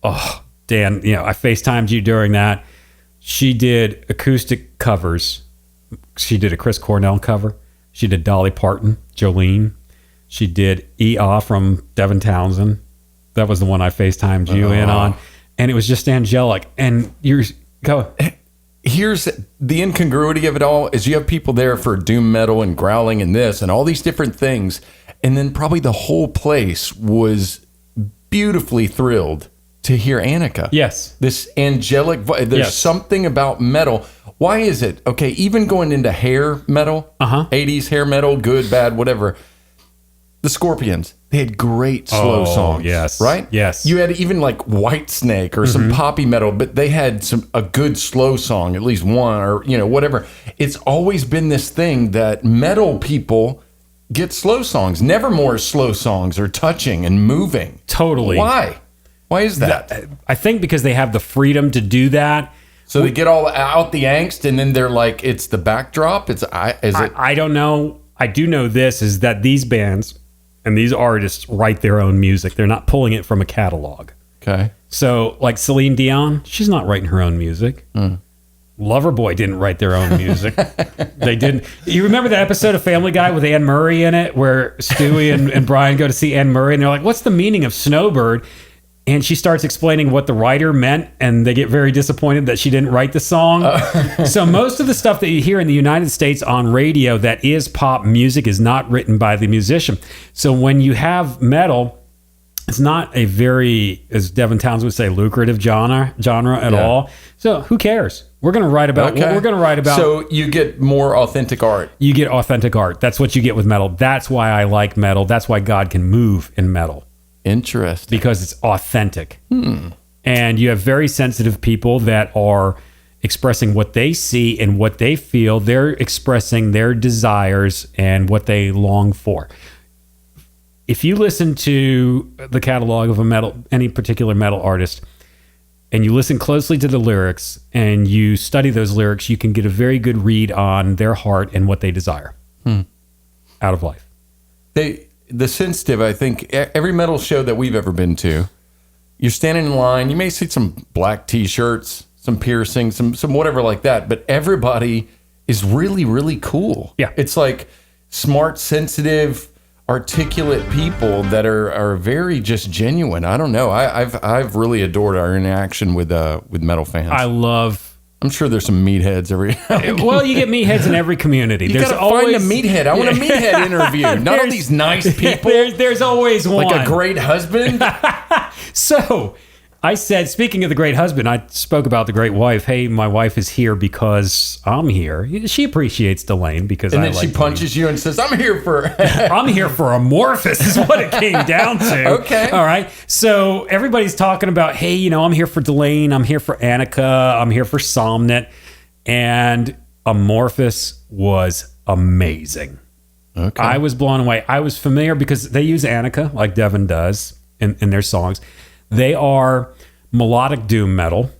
oh, Dan, I FaceTimed you during that. She did acoustic covers. She did a Chris Cornell cover. She did Dolly Parton, Jolene. She did E.A. from Devin Townsend. That was the one I FaceTimed you in on. And it was just angelic. And here's the incongruity of it all is you have people there for doom metal and growling and this and all these different things. And then probably the whole place was beautifully thrilled to hear Anneke. Yes. This angelic voice. There's something about metal. Why is it? Okay, even going into hair metal, 80s hair metal, good, bad, whatever. The Scorpions, they had great slow songs. Yes. Right? Yes. You had even like Whitesnake or some poppy metal, but they had a good slow song, at least one or, whatever. It's always been this thing that metal people get slow songs. Nevermore slow songs are touching and moving. Totally. Why? Why is that? I think because they have the freedom to do that. So they get all out the angst and then they're like, it's the backdrop? I don't know. I do know this is that these bands and these artists write their own music. They're not pulling it from a catalog. Okay. So like Celine Dion, she's not writing her own music. Loverboy didn't write their own music. They didn't. You remember the episode of Family Guy with Anne Murray in it where Stewie and Brian go to see Anne Murray and they're like, what's the meaning of Snowbird? And she starts explaining what the writer meant, and they get very disappointed that she didn't write the song. So most of the stuff that you hear in the United States on radio that is pop music is not written by the musician. So when you have metal, it's not a very, as Devin Townsend would say, lucrative genre at all. So who cares? We're going to write about what we're going to write about. So you get more authentic art. You get authentic art. That's what you get with metal. That's why I like metal. That's why God can move in metal. Interesting. Because it's authentic. And you have very sensitive people that are expressing what they see and what they feel. They're expressing their desires and what they long for. If you listen to the catalog of any particular metal artist, and you listen closely to the lyrics and you study those lyrics, you can get a very good read on their heart and what they desire out of life. The sensitive, I think, every metal show that we've ever been to, you're standing in line, you may see some black t-shirts, some piercings, some whatever like that, but everybody is really, really cool. Yeah. It's like smart, sensitive, articulate people that are very just genuine. I don't know. I've really adored our interaction with metal fans. I'm sure there's some meatheads every. Well, you get meatheads in every community. You gotta find a meathead. I want a meathead interview. Not all these nice people. There's always one. Like a great husband. So I said, speaking of the great husband, I spoke about the great wife. Hey, my wife is here because I'm here. She appreciates Delain because and then she punches you and says, I'm here for Amorphis is what it came down to. Okay. All right. So everybody's talking about, hey, I'm here for Delain. I'm here for Anneke. I'm here for Somnet. And Amorphis was amazing. Okay. I was blown away. I was familiar because they use Anneke like Devin does in their songs. They are melodic doom metal.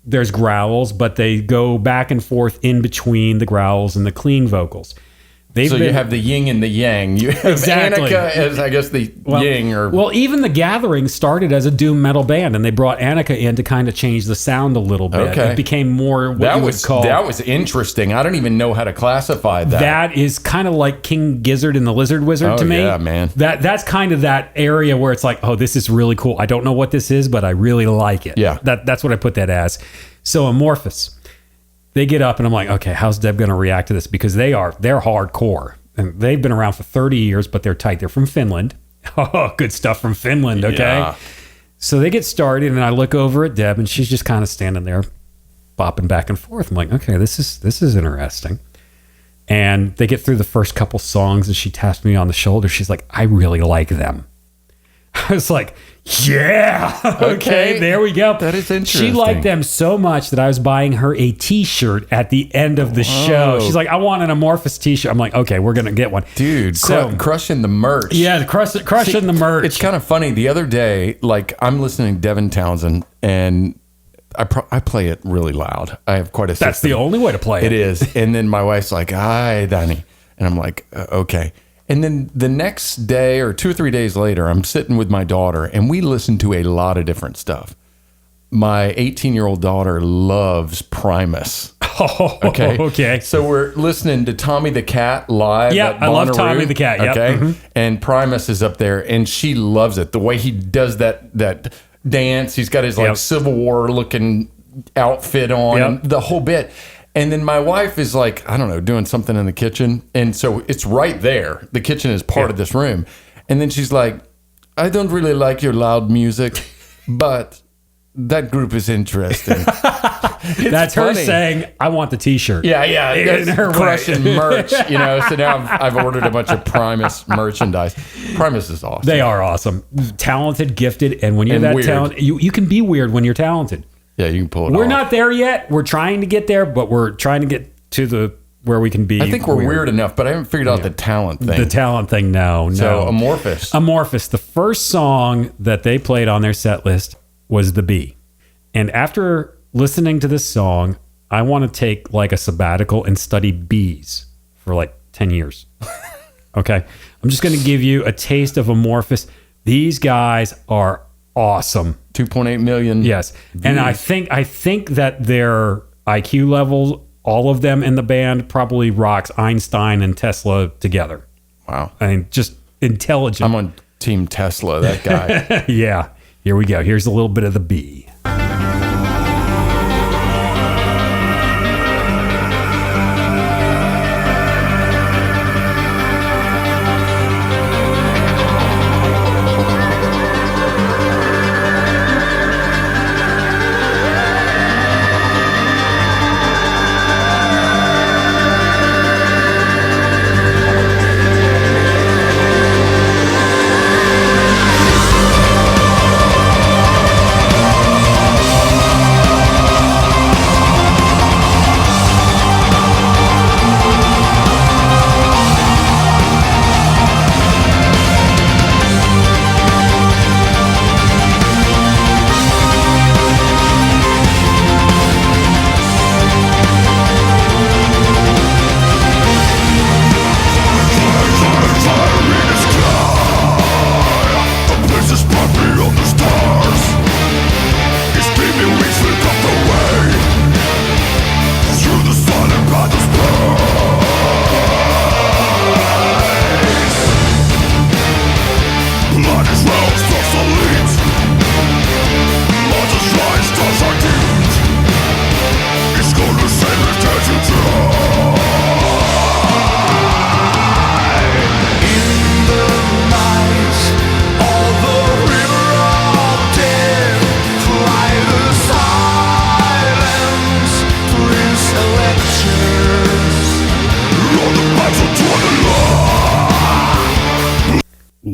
There's growls, but they go back and forth in between the growls and the clean vocals. You have the yin and the yang. You have Exactly. Anneke as, I guess, the yin. Well, even the Gathering started as a doom metal band, and they brought Anneke in to kind of change the sound a little bit. Okay. It became more what you would call... That was interesting. I don't even know how to classify that. That is kind of like King Gizzard and the Lizard Wizard to me. Yeah, man. That's kind of that area where it's like, oh, this is really cool. I don't know what this is, but I really like it. Yeah. That's what I put that as. So Amorphis, they get up and I'm like, okay, how's Deb going to react to this? Because they're hardcore. And they've been around for 30 years, but they're tight. They're from Finland. Oh, good stuff from Finland, okay? Yeah. So they get started, and I look over at Deb, and she's just kind of standing there, bopping back and forth. I'm like, okay, this is interesting. And they get through the first couple songs, and she taps me on the shoulder. She's like, I really like them. I was like, yeah, okay, there we go. That is interesting. She liked them so much that I was buying her a t-shirt at the end of the show. She's like, I want an Amorphis t-shirt. I'm like, okay, we're going to get one. Dude, crushing the merch. Yeah, crushing the merch. It's kind of funny. The other day, like, I'm listening to Devin Townsend, and I play it really loud. I have quite a system. That's the only way to play it. It is. And then my wife's like, hi, Danny. And I'm like, okay. And then the next day or 2 or 3 days later, I'm sitting with my daughter, and we listen to a lot of different stuff. My 18-year-old daughter loves Primus. Oh, okay. So we're listening to Tommy the Cat live. Yeah, at I love Bonnaroo. Tommy the Cat. Yep. Okay, Mm-hmm. And Primus is up there, and she loves it. The way he does that dance. He's got his like Civil War looking outfit on, and the whole bit. And then my wife is like, I don't know, doing something in the kitchen. And so it's right there. The kitchen is part of this room. And then she's like, I don't really like your loud music, but that group is interesting. That's her saying, I want the t-shirt. Yeah. In her crushing merch, So now I've ordered a bunch of Primus merchandise. Primus is awesome. They are awesome. Talented, gifted. And when you're that talented, you can be weird when you're talented. Yeah, you can pull it off. We're not there yet. We're trying to get there, but we're trying to get to where we can be. I think we're weird enough, but I haven't figured out the talent thing. The talent thing, no. So Amorphis. The first song that they played on their set list was The Bee. And after listening to this song, I want to take like a sabbatical and study bees for like 10 years. Okay? I'm just going to give you a taste of Amorphis. These guys are awesome. 2.8 million. Yes. Bees. And I think that their IQ level, all of them in the band, probably rocks Einstein and Tesla together. Wow. I mean, just intelligent. I'm on Team Tesla, that guy. Yeah. Here we go. Here's a little bit of The Bee.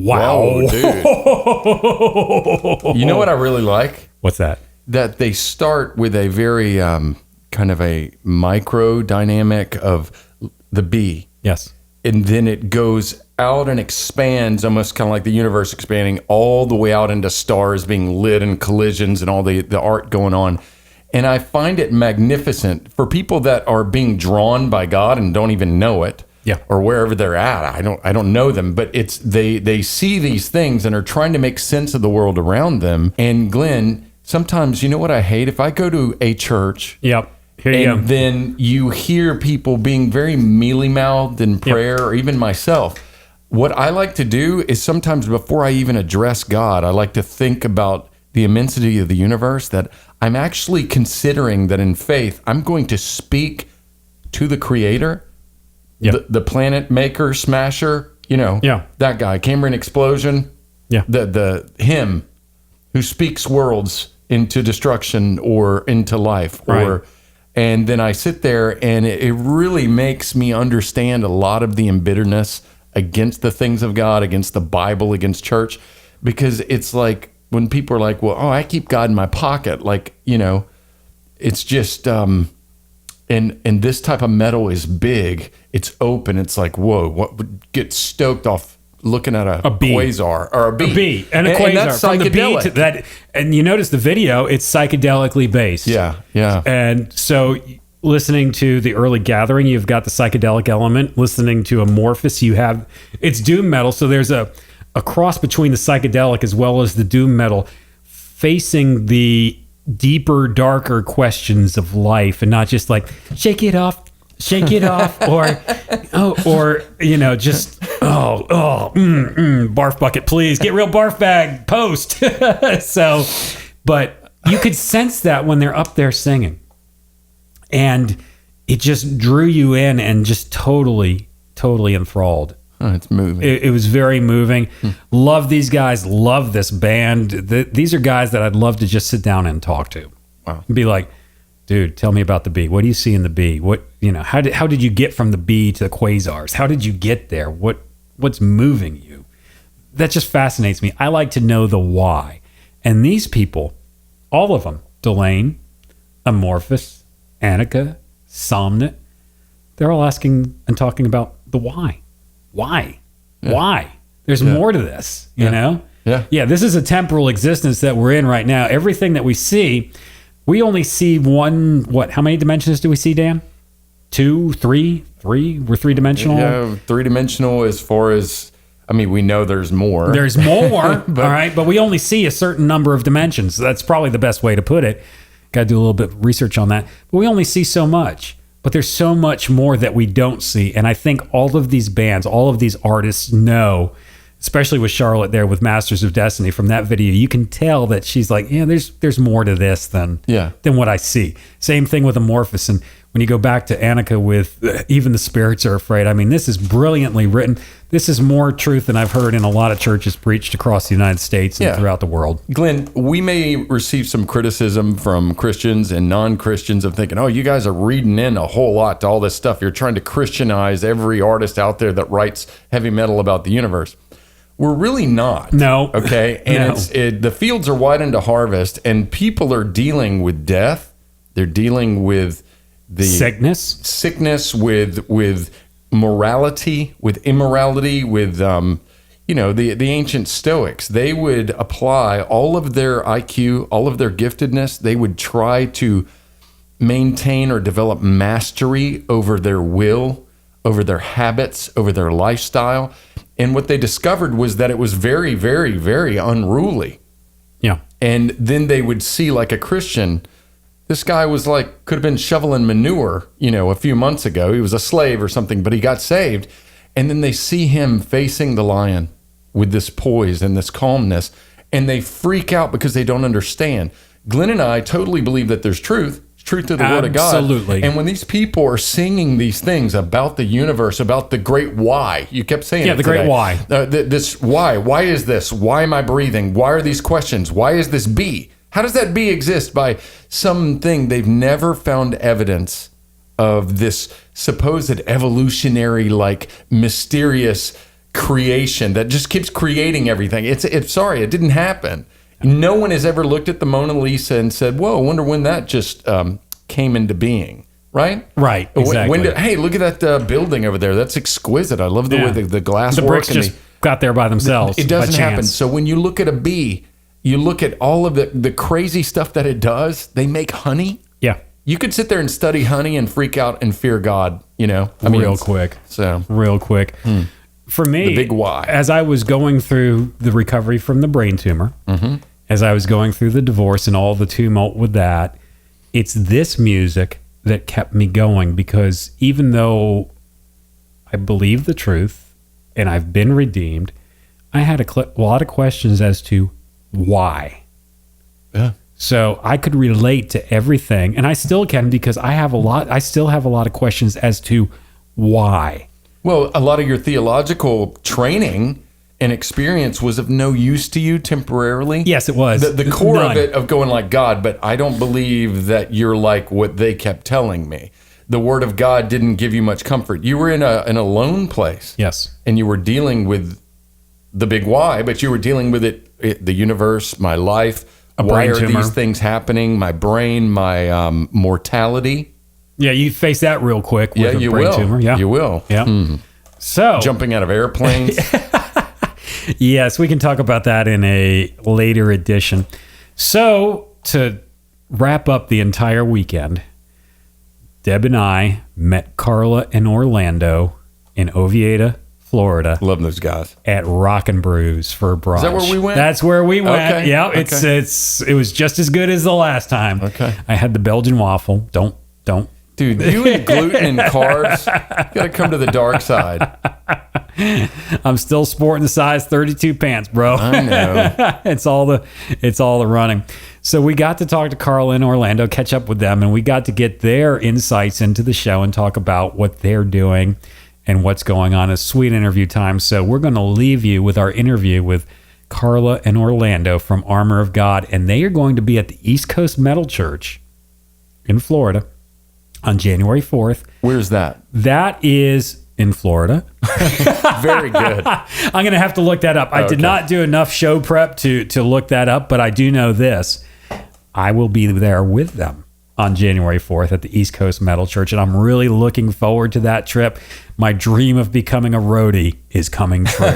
Wow. Whoa, dude. You know what I really like? What's that? That they start with a very kind of a micro dynamic of the bee. Yes. And then it goes out and expands, almost kind of like the universe expanding all the way out into stars being lit and collisions and all the art going on. And I find it magnificent for people that are being drawn by God and don't even know it. Yeah. Or wherever they're at. I don't know them, but it's they see these things and are trying to make sense of the world around them. And Glenn, sometimes, you know what I hate? If I go to a church, Yep. Here you and go. then you hear people being very mealy-mouthed in prayer, or even myself. What I like to do is sometimes before I even address God, I like to think about the immensity of the universe, that I'm actually considering that in faith, I'm going to speak to the Creator, the planet maker, smasher, that guy, Cambrian explosion, the him who speaks worlds into destruction or into life, or and then I sit there and it really makes me understand a lot of the embitterness against the things of God, against the Bible, against church, because it's like when people are like, well, I keep God in my pocket, like, it's just and this type of metal is big, it's open, it's like, whoa, what would get stoked off looking at a quasar or a bee and a quasar, and that's from the bee psychedelic. to that. And you notice the video, it's psychedelically based. Yeah. And so listening to the early gathering, you've got the psychedelic element. Listening to Amorphis, you have, it's doom metal. So there's a cross between the psychedelic as well as the doom metal, facing the deeper, darker questions of life, and not just like shake it off, or just barf bucket, please get real barf bag post. So, but you could sense that when they're up there singing, and it just drew you in and just totally enthralled. Oh, it's moving. It was very moving. Love these guys. Love this band. These are guys that I'd love to just sit down and talk to. Wow. Be like, dude, tell me about the bee. What do you see in the bee? What, how did you get from the bee to the quasars? How did you get there? What's moving you? That just fascinates me. I like to know the why. And these people, all of them, Delain, Amorphis, Anneke, Somnet, they're all asking and talking about the why. Why? Yeah. Why? There's more to this, you know? Yeah. Yeah, this is a temporal existence that we're in right now. Everything that we see, we only see one, how many dimensions do we see, Dan? 2, 3? We're three-dimensional? Yeah, three-dimensional as far as, we know there's more. There's more, all right? But we only see a certain number of dimensions. That's probably the best way to put it. Got to do a little bit of research on that. But we only see so much. But there's so much more that we don't see. And I think all of these bands, all of these artists know, especially with Charlotte there with Masters of Destiny from that video, you can tell that she's like, there's more to this than what I see. Same thing with Amorphis. And when you go back to Anneke with Even the Spirits Are Afraid, this is brilliantly written. This is more truth than I've heard in a lot of churches preached across the United States and throughout the world. Glenn, we may receive some criticism from Christians and non-Christians of thinking, you guys are reading in a whole lot to all this stuff. You're trying to Christianize every artist out there that writes heavy metal about the universe. We're really not. No. Okay? And the fields are wide into harvest, and people are dealing with death. They're dealing with the sickness, with morality, with immorality, with the ancient Stoics. They would apply all of their IQ, all of their giftedness. They would try to maintain or develop mastery over their will, over their habits, over their lifestyle. And what they discovered was that it was very, very, very unruly. Yeah. And then they would see, like a Christian, this guy was like, could have been shoveling manure, a few months ago. He was a slave or something, but he got saved. And then they see him facing the lion with this poise and this calmness, and they freak out because they don't understand. Glenn and I totally believe that there's truth. It's truth to the Word of God. Absolutely. And when these people are singing these things about the universe, about the great why, you kept saying the great why. This why is this? Why am I breathing? Why are these questions? Why is this bee? How does that bee exist by something they've never found evidence of, this supposed evolutionary, like mysterious creation that just keeps creating everything. It's sorry, it didn't happen. No one has ever looked at the Mona Lisa and said, "Whoa, I wonder when that just came into being." Right? Right, exactly. Hey, look at that building over there. That's exquisite. I love the way the glass the work. bricks just got there by themselves. It doesn't by happen. chance. So when you look at a bee, you look at all of the crazy stuff that it does. They make honey. Yeah. You could sit there and study honey and freak out and fear God, real quick. So real quick. For me, the big why. As I was going through the recovery from the brain tumor, as I was going through the divorce and all the tumult with that, it's this music that kept me going, because even though I believe the truth and I've been redeemed, I had a lot of questions as to why. Yeah. So I could relate to everything, and I still can, because I still have a lot of questions as to why. Well, a lot of your theological training and experience was of no use to you temporarily. Yes, it was. The core None. of it, of going like, God, but I don't believe that you're like what they kept telling me. The word of God didn't give you much comfort. You were in a lone place. Yes. And you were dealing with the big why, but you were dealing with it the universe, my life. Why are these things happening? My brain, my mortality. Yeah, you face that real quick with a brain tumor. Yeah, you will. Yeah. So jumping out of airplanes. Yes, we can talk about that in a later edition. So to wrap up the entire weekend, Deb and I met Karla and Orlando in Oviedo, Florida. Love those guys. At Rock and Brews for brunch. Is that where we went? That's where we went. Okay. Yeah, Okay. it was just as good as the last time. Okay. I had the Belgian waffle. Don't. Dude, you and gluten and carbs, you gotta come to the dark side. I'm still sporting the size 32 pants, bro. I know. It's all the running. So we got to talk to Karla and Orlando, catch up with them, and we got to get their insights into the show and talk about what they're doing and what's going on. A sweet interview time. So we're going to leave you with our interview with Karla and Orlando from Armor of God, and they are going to be at the East Coast Metal Church in Florida on January 4th. Where's that? That is in Florida. Very good. I'm going to have to look that up. I did not do enough show prep to look that up, but I do know this. I will be there with them on January 4th at the East Coast Metal Church, and I'm really looking forward to that trip. My dream of becoming a roadie is coming true.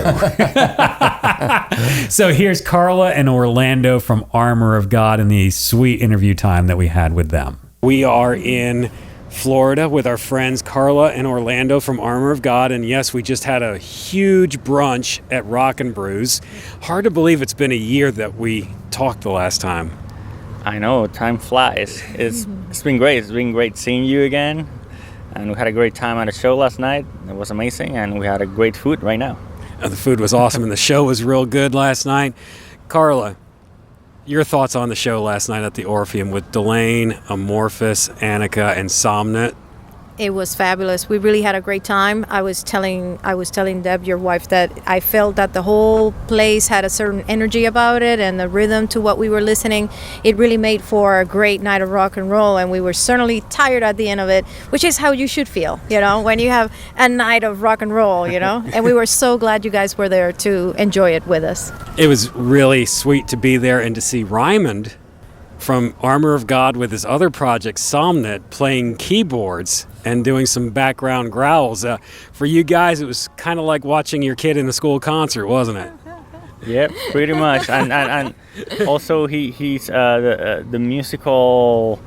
So here's Karla and Orlando from Armor of God and the sweet interview time that we had with them. We are in Florida with our friends Karla and Orlando from Armor of God, and yes, we just had a huge brunch at Rock and Brews. Hard to believe it's been a year that we talked the last time. I know, time flies. It's been great. It's been great seeing you again, and we had a great time at the show last night. It was amazing, and we had a great food right now. The food was awesome, and the show was real good last night. Karla, your thoughts on the show last night at the Orpheum with Delain, Amorphis, Anneke, and Somnet? It was fabulous. We really had a great time. I was telling Deb, your wife, that I felt that the whole place had a certain energy about it, and the rhythm to what we were listening. It really made for a great night of rock and roll, and we were certainly tired at the end of it, which is how you should feel, when you have a night of rock and roll, And we were so glad you guys were there to enjoy it with us. It was really sweet to be there and to see Raymond from Armor of God with his other project, Somnet, playing keyboards and doing some background growls. For you guys, it was kind of like watching your kid in a school concert, wasn't it? Yep, pretty much. And also he's the musical.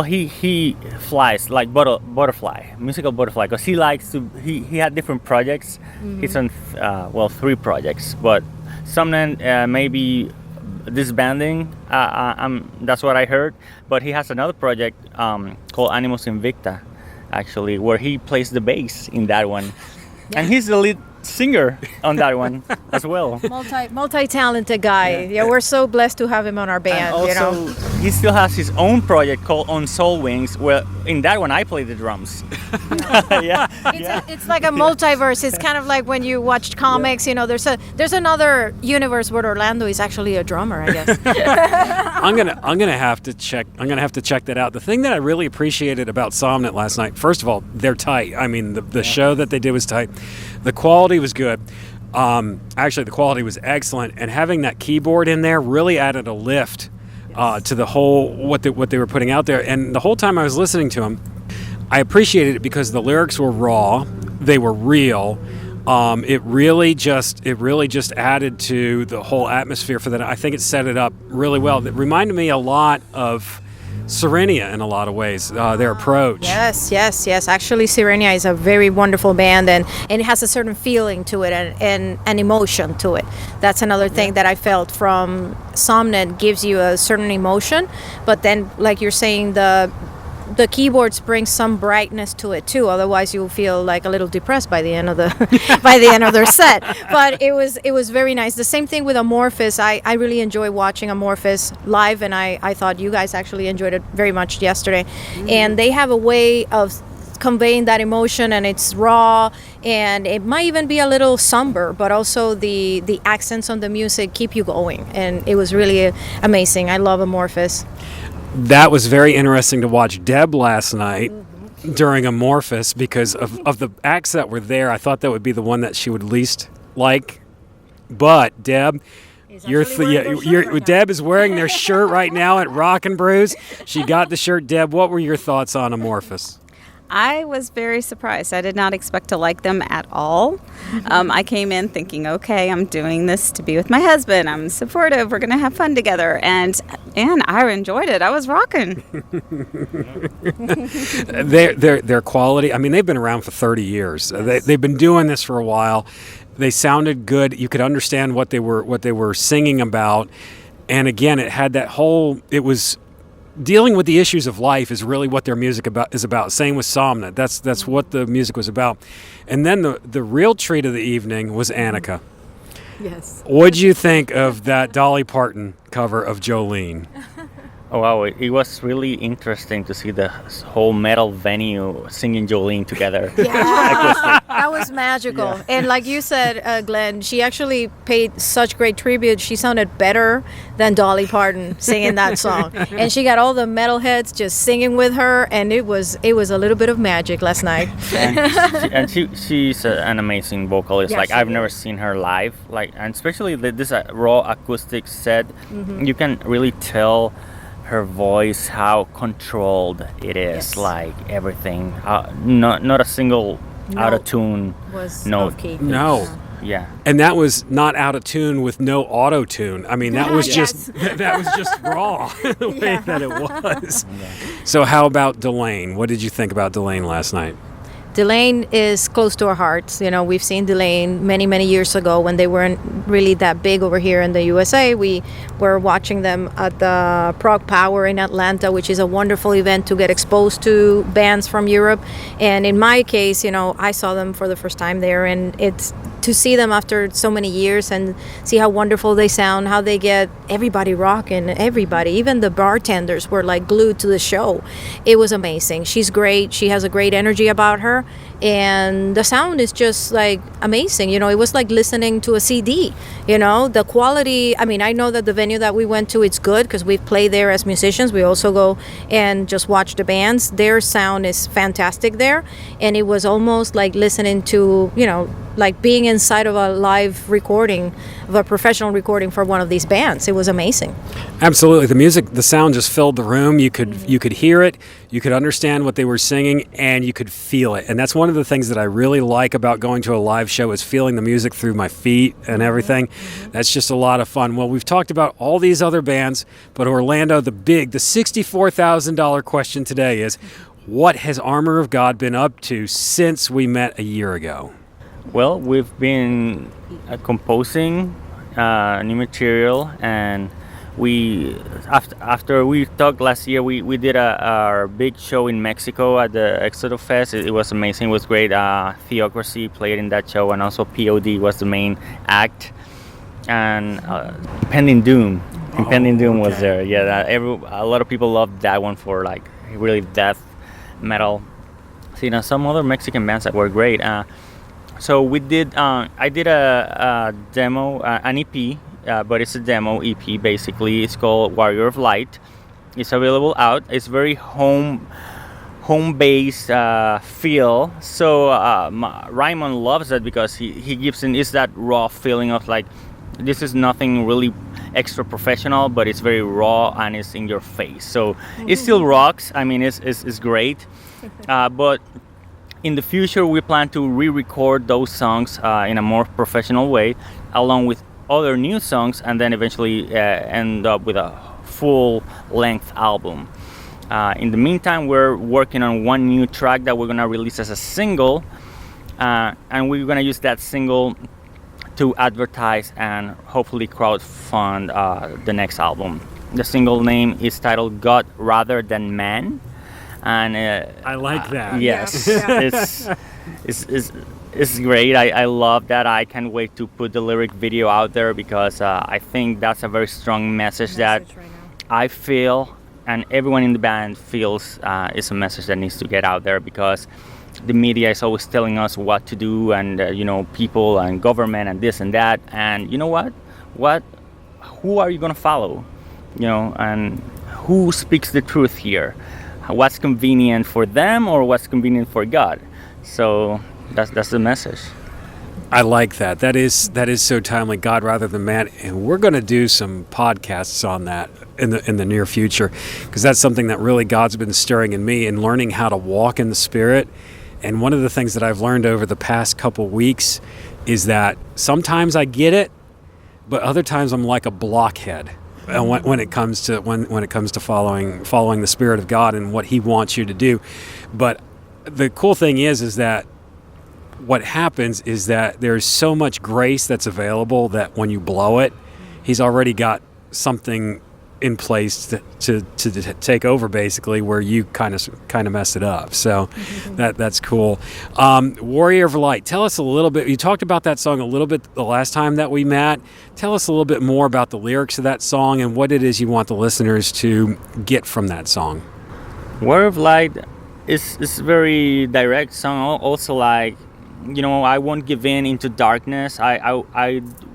He flies like butterfly, musical butterfly, because he likes to. He had different projects. Mm-hmm. He's on 3 projects, but Somnet maybe disbanding. That's what I heard. But he has another project called Animus Invicta, actually, where he plays the bass in that one, and he's the lead singer on that one as well. Multi-talented guy. Yeah, we're so blessed to have him on our band. And also, he still has his own project called On Soul Wings, where in that one I play the drums. It's like a multiverse. It's kind of like when you watched comics. You know, there's another universe where Orlando is actually a drummer, I guess. I'm gonna have to check. I'm gonna have to check that out. The thing that I really appreciated about Somnet last night, first of all, they're tight. I mean, the show that they did was tight. The quality was good. Actually, the quality was excellent, and having that keyboard in there really added a lift to the whole what they were putting out there. And the whole time I was listening to them, I appreciated it because the lyrics were raw, they were real. It really just added to the whole atmosphere for that. I think it set it up really well. It reminded me a lot of Serenia in a lot of ways, their approach. Yes. Actually, Serenia is a very wonderful band, and it has a certain feeling to it and an emotion to it. That's another thing that I felt from Somnet, gives you a certain emotion, but then, like you're saying, the keyboards bring some brightness to it too. Otherwise, you'll feel like a little depressed by the end of their set. But it was very nice. The same thing with Amorphis. I really enjoy watching Amorphis live, and I thought you guys actually enjoyed it very much yesterday. And they have a way of conveying that emotion, and it's raw, and it might even be a little somber, but also the accents on the music keep you going, and it was really amazing. I love Amorphis. That was very interesting to watch Deb last night during Amorphis, because of the acts that were there. I thought that would be the one that she would least like. But Deb, Deb is wearing their shirt right now at Rock and Brews. She got the shirt. Deb, what were your thoughts on Amorphis? I was very surprised. I did not expect to like them at all. I came in thinking, okay, I'm doing this to be with my husband. I'm supportive. We're going to have fun together. And I enjoyed it. I was rocking. Their quality, I mean, they've been around for 30 years. Yes. They've been doing this for a while. They sounded good. You could understand what they were singing about. And again, it had that whole, it was dealing with the issues of life is really what their music is about. Same with Somnet. That's what the music was about. And then the real treat of the evening was Anneke. Yes. What'd you think of that Dolly Parton cover of Jolene? Oh wow, it was really interesting to see the whole metal venue singing Jolene together. Yeah, that was magical. Yeah. And like you said, Glenn, she actually paid such great tribute. She sounded better than Dolly Parton singing that song. And she got all the metalheads just singing with her, and it was a little bit of magic last night. And she's an amazing vocalist. Yeah, like I've never seen her live, and especially this raw acoustic set. Mm-hmm. You can really tell her voice, how controlled it is. Yes. Like everything, not a single out of tune note. No. Yeah. And that was not out of tune with no auto tune. I mean, that was just raw the way that it was. Yeah. So how about Delain? What did you think about Delain last night? Delain is close to our hearts. You know, we've seen Delain many, many years ago when they weren't really that big over here in the USA. We were watching them at the Prog Power in Atlanta, which is a wonderful event to get exposed to bands from Europe. And in my case, you know, I saw them for the first time there, and it's to see them after so many years and see how wonderful they sound, how they get everybody rocking, everybody, even the bartenders were like glued to the show. It was amazing. She's great. She has a great energy about her, and the sound is just like amazing. You know, it was like listening to a CD. You know, the quality, I mean, I know that the venue that we went to, it's good because we've played there as musicians. We also go and just watch the bands. Their sound is fantastic there, and it was almost like listening to, you know, like being inside of a live recording, of a professional recording for one of these bands. It was amazing. Absolutely. The music, the sound just filled the room. You could hear it, you could understand what they were singing, and you could feel it. And that's one of the things that I really like about going to a live show, is feeling the music through my feet and everything. That's just a lot of fun. Well, we've talked about all these other bands, but Orlando, the $64,000 question today is, what has Armor of God been up to since we met a year ago? Well, we've been composing new material, and we after we talked last year, we did our big show in Mexico at the Exodo Fest. It was amazing. It was great. Theocracy played in that show, and also POD was the main act, and Pending Doom Impending Doom was there. Yeah, a lot of people loved that one for like really death metal. So, some other Mexican bands that were great. So we did. I did a demo, an EP, but it's a demo EP basically. It's called Warrior of Light. It's available out. It's very home-based feel. So Raymond loves it because he gives in is that raw feeling of like this is nothing really extra professional, but it's very raw and it's in your face. So it still rocks. I mean, it's great. But in the future, we plan to re-record those songs in a more professional way, along with other new songs, and then eventually end up with a full-length album. In the meantime, we're working on one new track that we're gonna release as a single, and we're gonna use that single to advertise and hopefully crowdfund the next album. The single name is titled God Rather Than Man. And I like that. Yes, it's great. I love that. I can't wait to put the lyric video out there because I think that's a very strong message that I feel and everyone in the band feels is a message that needs to get out there because the media is always telling us what to do and people and government and this and that, and you know what who are you gonna follow, and who speaks the truth here? What's convenient for them or what's convenient for God? So that's the message. I like that. That is so timely. God rather than man, and we're going to do some podcasts on that in the near future because that's something that really God's been stirring in me and learning how to walk in the Spirit. And one of the things that I've learned over the past couple weeks is that sometimes I get it, but other times I'm like a blockhead. When it comes to following the Spirit of God and what He wants you to do. But the cool thing is that what happens is that there's so much grace that's available that when you blow it, He's already got something in place to take over basically where you kind of mess it up. So that's cool. Warrior of Light, tell us a little bit. You talked about that song a little bit the last time that we met. Tell us a little bit more about the lyrics of that song and what it is you want the listeners to get from that song. Warrior of Light is a very direct song. Also like, I won't give in into darkness. I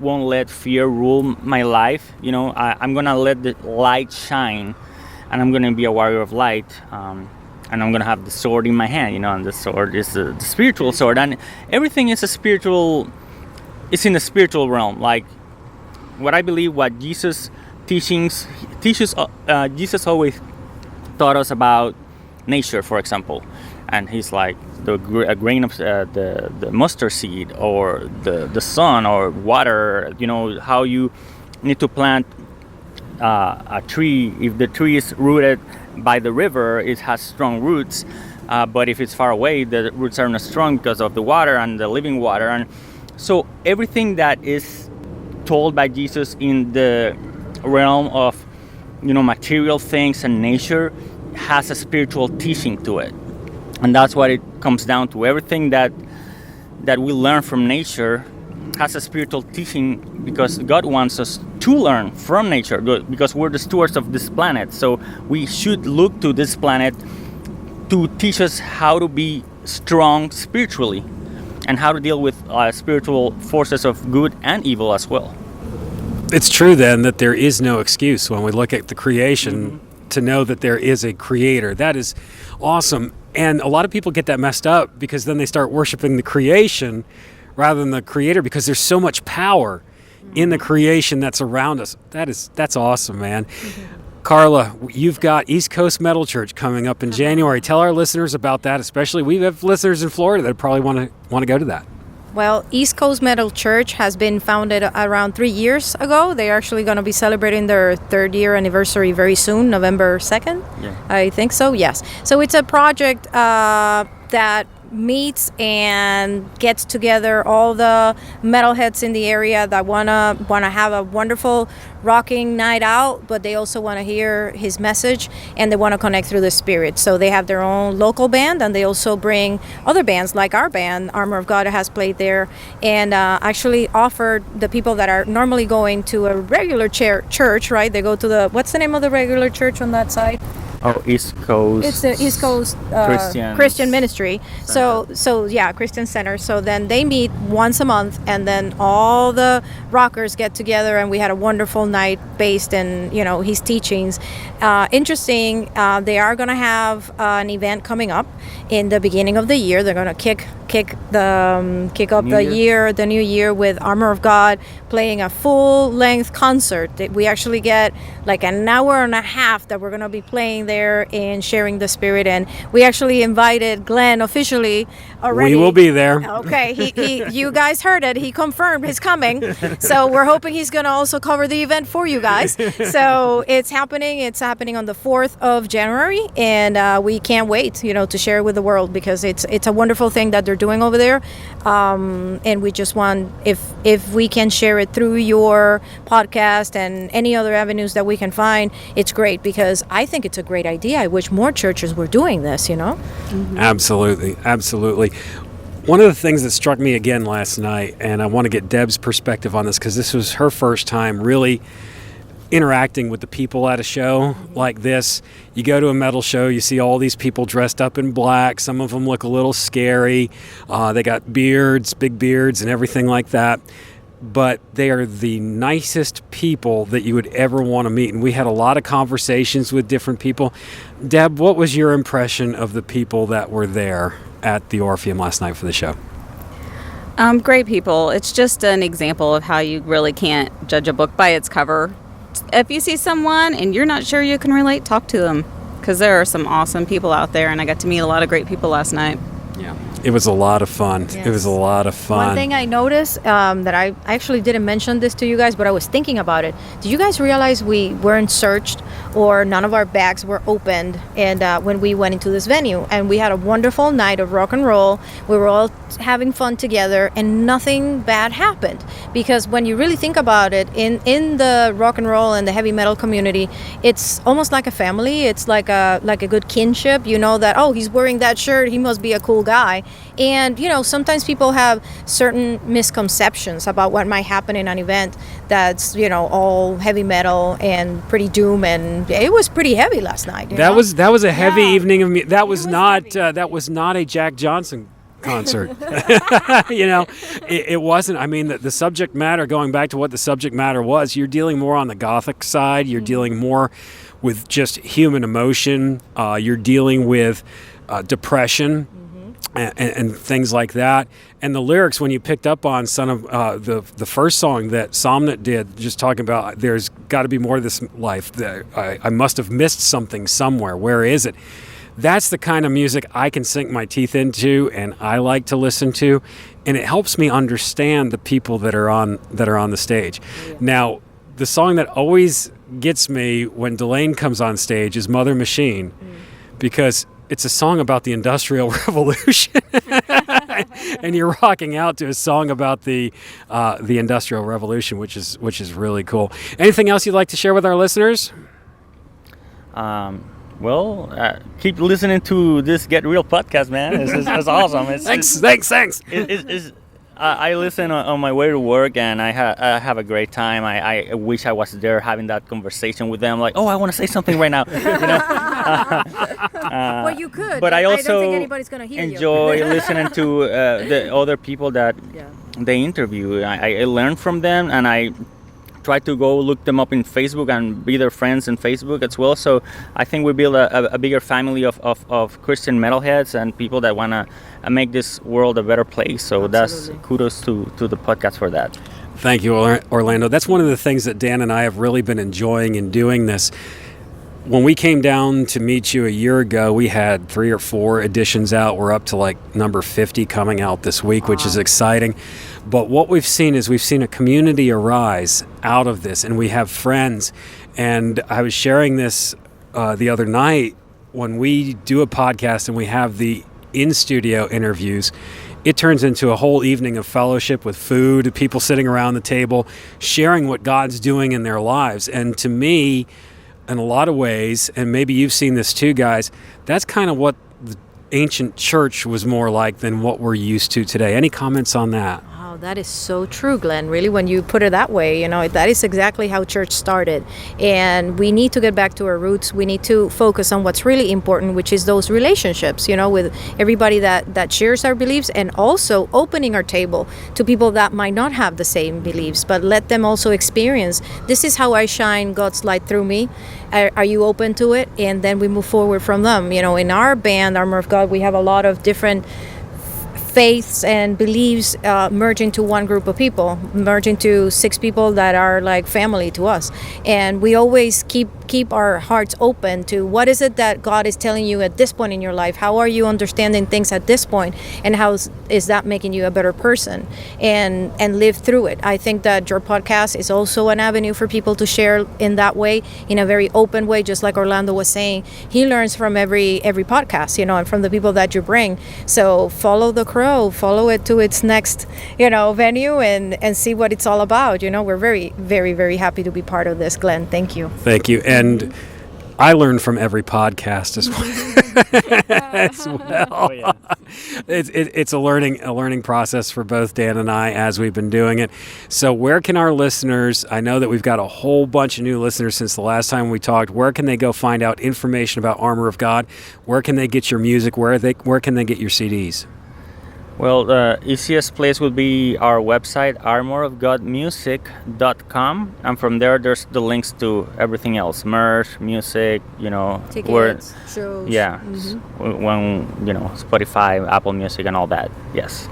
won't let fear rule my life. I'm gonna let the light shine, and I'm gonna be a warrior of light. And I'm gonna have the sword in my hand. And the sword is the spiritual sword, and everything is it's in the spiritual realm. Like what I believe, what Jesus teaches. Jesus always taught us about nature, for example, and he's like a grain of the mustard seed or the sun or water, how you need to plant a tree. If the tree is rooted by the river, it has strong roots, but if it's far away, the roots are not strong because of the water and the living water. And so everything that is told by Jesus in the realm of material things and nature has a spiritual teaching to it. And that's what it comes down to. Everything that we learn from nature has a spiritual teaching because God wants us to learn from nature because we're the stewards of this planet. So we should look to this planet to teach us how to be strong spiritually and how to deal with spiritual forces of good and evil as well. It's true then that there is no excuse when we look at the creation to know that there is a creator. That is awesome. And a lot of people get that messed up because then they start worshiping the creation rather than the creator because there's so much power in the creation that's around us. That's awesome, man. Karla, you've got East Coast Metal Church coming up in January. Tell our listeners about that, especially we have listeners in Florida that probably want to go to that. Well, East Coast Metal Church has been founded around 3 years ago. They're actually going to be celebrating their third year anniversary very soon, November 2nd. Yeah. I think so, yes. So it's a project that meets and gets together all the metalheads in the area that wanna have a wonderful rocking night out, but they also want to hear his message and they want to connect through the spirit. So they have their own local band, and they also bring other bands like our band, Armor of God, has played there, and actually offered the people that are normally going to a regular church, right? They go to what's the name of the regular church on that side? Oh, East Coast. It's the East Coast Christian Ministry. So yeah, Christian Center. So then they meet once a month, and then all the rockers get together, and we had a wonderful night based in his teachings. Interesting. They are going to have an event coming up in the beginning of the year. They're going to kick off the new year with Armor of God playing a full-length concert. We actually get like an hour and a half that we're going to be playing there and sharing the spirit. And we actually invited Glenn officially already. We will be there. Okay, he you guys heard it. He confirmed his coming. So we're hoping he's going to also cover the event for you guys. So it's happening. It's happening on the 4th of January, and we can't wait, to share it with the world, because it's a wonderful thing that they're doing over there. And we just want, if we can share it through your podcast and any other avenues that we can find, it's great, because I think it's a great idea. I wish more churches were doing this, Mm-hmm. Absolutely. One of the things that struck me again last night, and I want to get Deb's perspective on this, because this was her first time really interacting with the people at a show like this. You go to a metal show, you see all these people dressed up in black. Some of them look a little scary. They got beards, big beards, and everything like that. But they are the nicest people that you would ever want to meet. And we had a lot of conversations with different people. Deb, what was your impression of the people that were there at the Orpheum last night for the show? Great people. It's just an example of how you really can't judge a book by its cover. If you see someone and you're not sure you can relate, talk to them, because there are some awesome people out there, and I got to meet a lot of great people last night. Yeah. It was a lot of fun. Yes. It was a lot of fun. One thing I noticed that I actually didn't mention this to you guys, but I was thinking about it. Did you guys realize we weren't searched or none of our bags were opened and when we went into this venue? And we had a wonderful night of rock and roll. We were all having fun together, and nothing bad happened. Because when you really think about it, in the rock and roll and the heavy metal community, it's almost like a family. It's like a good kinship. You know that, oh, he's wearing that shirt, he must be a cool guy. And sometimes people have certain misconceptions about what might happen in an event that's all heavy metal and pretty doom, and it was pretty heavy last night. That was a heavy evening of me. That was not a Jack Johnson concert. It wasn't. I mean, the subject matter, going back to what the subject matter was, you're dealing more on the gothic side. You're dealing more with just human emotion. You're dealing with depression. And things like that. And the lyrics, when you picked up on some of the first song that Somnet did, just talking about there's got to be more to this life. I must have missed something somewhere. Where is it? That's the kind of music I can sink my teeth into, and I like to listen to, and it helps me understand the people that are on the stage. Yeah. Now, the song that always gets me when Delain comes on stage is Mother Machine, because it's a song about the Industrial Revolution, and you're rocking out to a song about the Industrial Revolution, which is really cool. Anything else you'd like to share with our listeners? Keep listening to this Get Real podcast, man. It's awesome. Thanks. I listen on my way to work, and I have a great time. I wish I was there having that conversation with them, like, oh, I want to say something right now. Well, you could. But I also don't think anybody's gonna hear enjoy you. listening to the other people that they interview. I learn from them, and I try to go look them up in Facebook and be their friends in Facebook as well. So I think we build a bigger family of Christian metalheads and people that want to make this world a better place. So That's kudos to the podcast for that. Thank you, Orlando. That's one of the things that Dan and I have really been enjoying in doing this. When we came down to meet you a year ago, we had 3 or 4 editions out. We're up to like number 50 coming out this week, which is exciting. But what we've seen is a community arise out of this, and we have friends. And I was sharing this the other night. When we do a podcast and we have the in-studio interviews, it turns into a whole evening of fellowship with food, people sitting around the table, sharing what God's doing in their lives. And to me, in a lot of ways, and maybe you've seen this too, guys, that's kind of what the ancient church was more like than what we're used to today. Any comments on that? Oh, that is so true, Glenn. Really, when you put it that way, you know, that is exactly how church started. And we need to get back to our roots. We need to focus on what's really important, which is those relationships, you know, with everybody that shares our beliefs, and also opening our table to people that might not have the same beliefs, but let them also experience, this is how I shine God's light through me. Are you open to it? And then we move forward from them. You know, in our band, Armor of God, we have a lot of different faiths and beliefs merge into one group of people, merge into 6 people that are like family to us. And we always keep our hearts open to what is it that God is telling you at this point in your life? How are you understanding things at this point? And how is that making you a better person and live through it? I think that your podcast is also an avenue for people to share in that way, in a very open way, just like Orlando was saying. He learns from every podcast, you know, and from the people that you bring. So follow the crow, follow it to its next, you know, venue and see what it's all about. You know, we're very, very, very happy to be part of this, Glenn. Thank you. Thank you. And I learn from every podcast as well. Oh, yeah. It's a learning process for both Dan and I as we've been doing it. So where can our listeners, I know that we've got a whole bunch of new listeners since the last time we talked, where can they go find out information about Armor of God? Where can they get your music? Where can they get your CDs? Well, the easiest place would be our website, armorofgodmusic.com, and from there, there's the links to everything else: merch, music, you know, tickets, shows. Yeah, when you know, Spotify, Apple Music, and all that. Yes.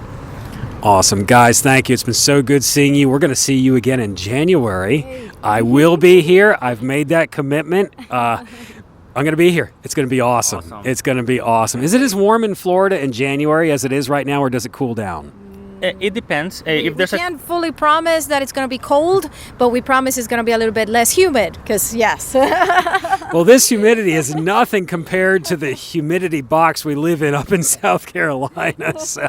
Awesome, guys. Thank you. It's been so good seeing you. We're going to see you again in January. I will be here. I've made that commitment. I'm going to be here. It's going to be awesome. It's going to be awesome. Is it as warm in Florida in January as it is right now, or does it cool down? It depends. We can't fully promise that it's going to be cold, but we promise it's going to be a little bit less humid, because yes. Well, this humidity is nothing compared to the humidity box we live in up in South Carolina. So,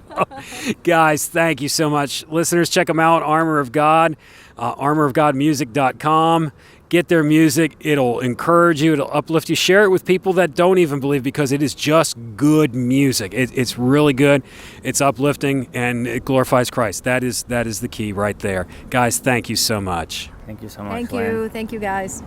guys, thank you so much. Listeners, check them out, Armor of God, armorofgodmusic.com. Get their music. It'll encourage you. It'll uplift you. Share it with people that don't even believe, because it is just good music. It's really good. It's uplifting, and it glorifies Christ. That is the key right there. Guys, thank you so much. Thank you so much. Thank you. Thank you, guys.